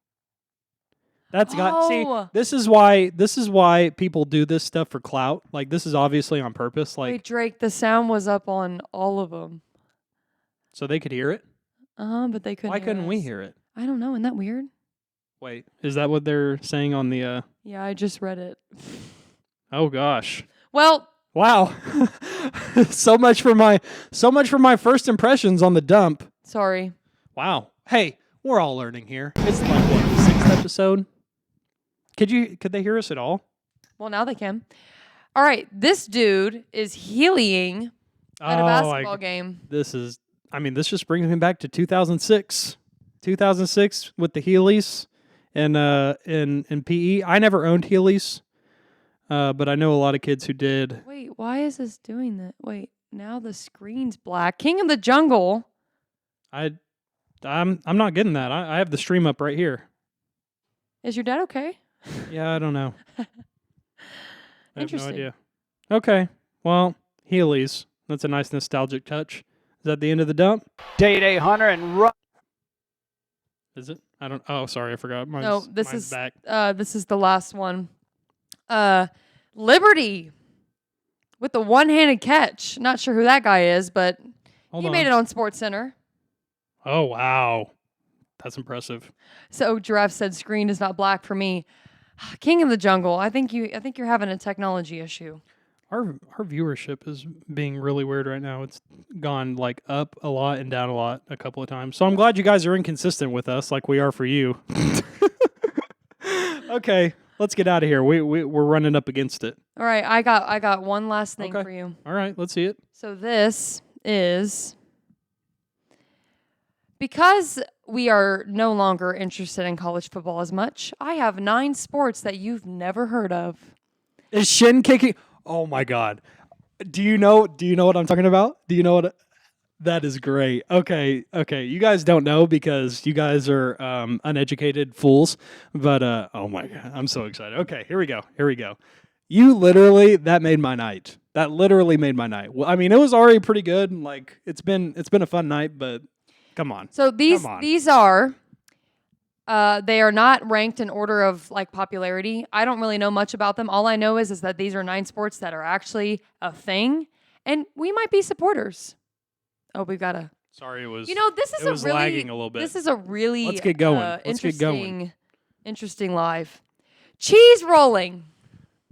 This is why people do this stuff for clout. Like, this is obviously on purpose. Like, wait, Drake, the sound was up on all of them. So they could hear it? But they couldn't. Why couldn't we hear it? I don't know. Isn't that weird? Wait, is that what they're saying on the Yeah, I just read it. Oh gosh. Well, wow. so much for my first impressions on the dump. Sorry. Wow. Hey, we're all learning here. It's like what, the 6th episode? Could they hear us at all? Well, now they can. All right, this dude is healing at a basketball game. This just brings me back to 2006. 2006 with the Heelys and in PE. I never owned Heelys. but I know a lot of kids who did. Wait, why is this doing that? Wait, now the screen's black. King of the Jungle. I'm not getting that. I have the stream up right here. Is your dad okay? Yeah, I don't know. I have no Interesting. idea. Okay, well, Heelys. That's a nice nostalgic touch. Is that the end of the dump? Day Hunter and run. Is it? I don't. Oh, sorry, I forgot. No, this mine's is back. this is the last one. Liberty with the one-handed catch. Not sure who that guy is, but Hold he on. made it on Sports Center. Oh wow, that's impressive. So Giraffe said screen is not black for me. King of the Jungle. I think you're having a technology issue. Our viewership is being really weird right now. It's gone like up a lot and down a lot a couple of times. So I'm glad you guys are inconsistent with us, like we are for you. Okay, let's get out of here. We're running up against it. All right, I got one last thing Okay. for you. All right, let's see it. So this is because we are no longer interested in college football as much. I have 9 sports that you've never heard of. Is shin kicking? Oh my god. Do you know what I'm talking about? Do you know what that is great. Okay. You guys don't know because you guys are uneducated fools, but oh my god, I'm so excited. Okay, here we go. You literally that made my night. That literally made my night. Well, I mean, it was already pretty good. Like it's been a fun night, but come on. So these Come on. these are they are not ranked in order of like popularity. I don't really know much about them. All I know is that these are 9 sports that are actually a thing, and we might be supporters. Oh, we've got a. Sorry, it was. You know, this is it was a really lagging a little bit. This is a really Let's get going. Let's get going. Interesting live. Cheese rolling.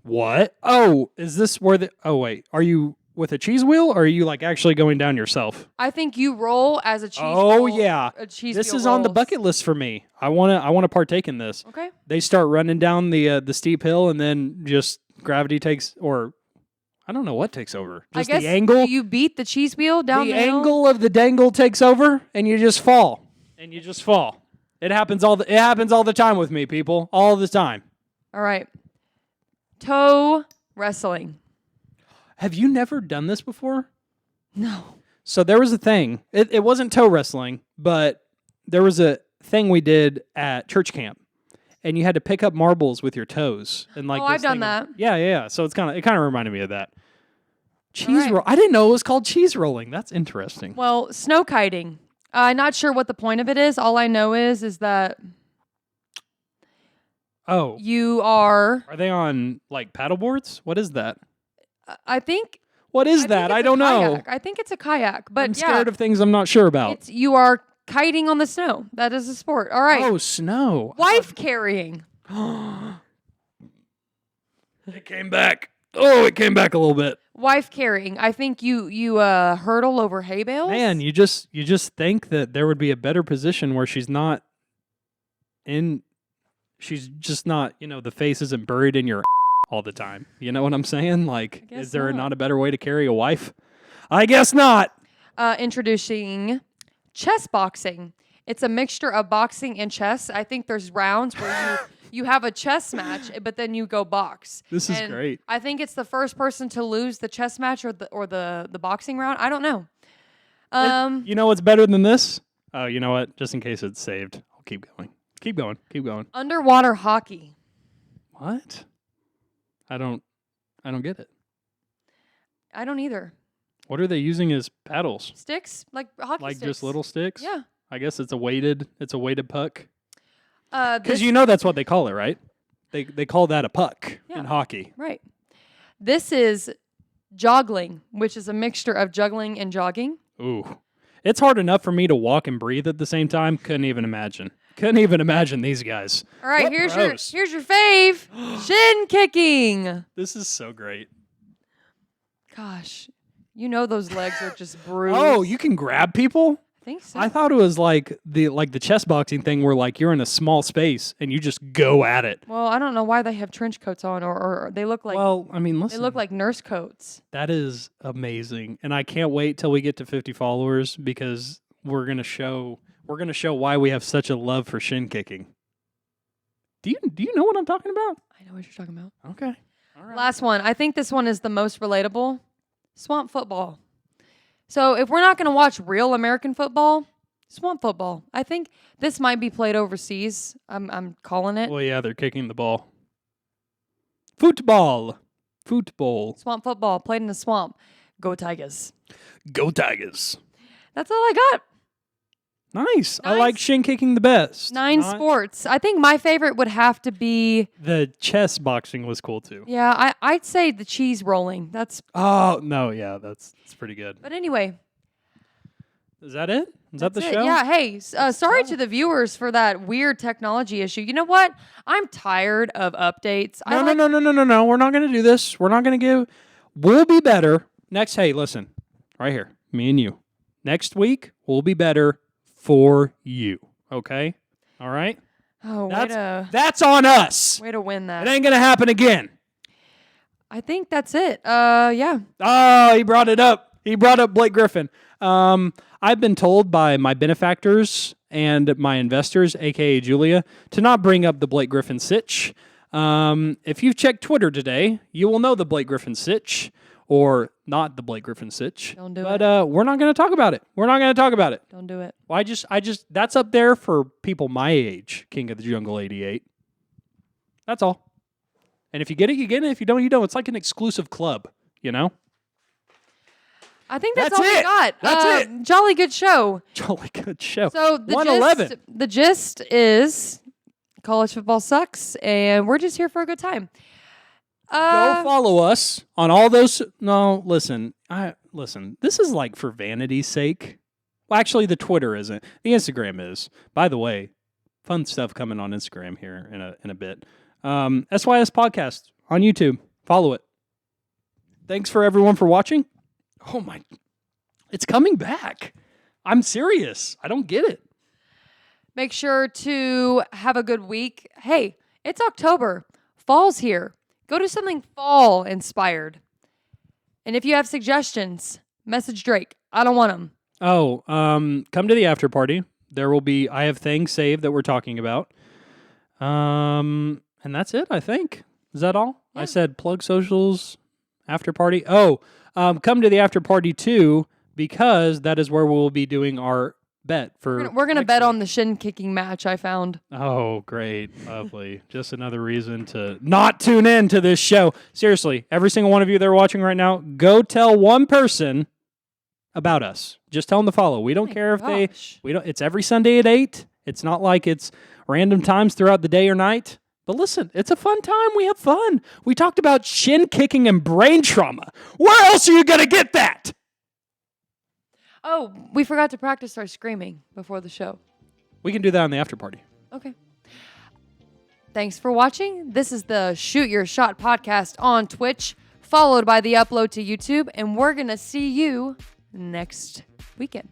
What? Oh, is this where the? Oh wait, are you with a cheese wheel, or are you like actually going down yourself? I think you roll as a cheese. Oh roll, yeah, a cheese this wheel is on the rolls. bucket list for me. I wanna partake in this. Okay. They start running down the steep hill, and then just gravity takes, or I don't know what takes over. Just I guess the angle. you beat the cheese wheel down The the hill? angle of the dangle takes over, and you just fall. It happens all the time with me, people. All the time. All right. Toe wrestling. Have you never done this before? No. So there was a thing. It wasn't toe wrestling, but there was a thing we did at church camp, and you had to pick up marbles with your toes. And like, Oh, I've this done thing- that. Yeah. So it kind of reminded me of that. Cheese right. roll. I didn't know it was called cheese rolling. That's interesting. Well, snow kiting. I'm not sure what the point of it is. All I know is that Oh, you are. are they on like paddle boards? What is that? I think. What is think that? it's I a don't know. kayak. I think it's a kayak, but I'm yeah, scared of things I'm not sure about. you are kiting on the snow. That is a sport. All right. Oh, snow. Wife carrying. It came back. Oh, it came back a little bit. Wife carrying. I think you hurdle over hay bales. Man, you just think that there would be a better position where she's not in. She's just not. The face isn't buried in your all the time. You know what I'm saying? Like, guess is there not. not a better way to carry a wife? I guess not. Introducing chess boxing. It's a mixture of boxing and chess. I think there's rounds where you have a chess match, but then you go box. This is And great. I think it's the first person to lose the chess match or the boxing round. I don't know. You know what's better than this? Oh, you know what? Just in case it's saved, I'll keep going. Keep going. Underwater hockey. What? I don't get it. I don't either. What are they using as paddles? Sticks like hockey Like sticks. just little sticks? Yeah. I guess it's a weighted puck. This- Because that's what they call it, right? They call that a puck Yeah. in hockey. Right. This is joggling, which is a mixture of juggling and jogging. Ooh. It's hard enough for me to walk and breathe at the same time. Couldn't even imagine these guys. All right, What here's pros? your fave. Shin kicking. This is so great. Gosh, those legs are just bruised. Oh, you can grab people? I think so. I thought it was like the chess boxing thing where like you're in a small space and you just go at it. Well, I don't know why they have trench coats on, or they look like Well, I mean, they listen. look like nurse coats. That is amazing. And I can't wait till we get to 50 followers because we're going to show why we have such a love for shin kicking. Do you know what I'm talking about? I know what you're talking about. Okay. Last one. I think this one is the most relatable. Swamp football. So if we're not going to watch real American football, swamp football. I think this might be played overseas. I'm calling it. Well, yeah, they're kicking the ball. Football. Swamp football played in the swamp. Go Tigers. Go Tigers. That's all I got. Nice. I like shin kicking the best. 9 sports. I think my favorite would have to be... The chess boxing was cool, too. Yeah, I'd say the cheese rolling. That's... Oh, no, yeah, that's pretty good. But anyway... Is that it? Is that the That's it. show? Yeah, hey, sorry to the viewers for that weird technology issue. You know what? I'm tired of updates. No. We're not going to do this. We're not going to give... We'll be better. Hey, listen. Right here. Me and you. Next week, we'll be better for you. Okay? All right? Oh, that's on us. Way to win that. It ain't going to happen again. I think that's it. Yeah. Oh, he brought it up. He brought up Blake Griffin. I've been told by my benefactors and my investors, a.k.a. Julia, to not bring up the Blake Griffin sitch. If you've checked Twitter today, you will know the Blake Griffin sitch, or not the Blake Griffin sitch. Don't do it. But we're not going to talk about it. Don't do it. Well, I just, that's up there for people my age, King of the Jungle 88. That's all. And if you get it, you get it. If you don't, you don't. It's like an exclusive club, you know? I think that's all we got. That's it. Jolly good show. Jolly good show. So 111. The gist is college football sucks, and we're just here for a good time. Go follow us on all those. No, listen. This is like for vanity's sake. Well, actually, the Twitter isn't. The Instagram is. By the way, fun stuff coming on Instagram here in a bit. SYSPodcast on YouTube. Follow it. Thanks for everyone for watching. Oh my, it's coming back. I'm serious. I don't get it. Make sure to have a good week. Hey, it's October. Fall's here. Go do something fall inspired. And if you have suggestions, message Drake. I don't want them. Oh, come to the after party. There will be, I have things saved that we're talking about. And that's it, I think. Is that all? Yeah. I said plug socials, after party. Oh, come to the after party too, because that is where we'll be doing our bet for. We're gonna bet on the shin kicking match I found. Oh, great, lovely! Just another reason to not tune in to this show. Seriously, every single one of you that are watching right now, go tell one person about us. Just tell them to follow. We don't care if we don't. It's every Sunday at 8. It's not like it's random times throughout the day or night. But listen, it's a fun time. We have fun. We talked about shin kicking and brain trauma. Where else are you going to get that? Oh, we forgot to practice our screaming before the show. We can do that on the after party. Okay. Thanks for watching. This is the Shoot Your Shot podcast on Twitch, followed by the upload to YouTube, and we're going to see you next weekend.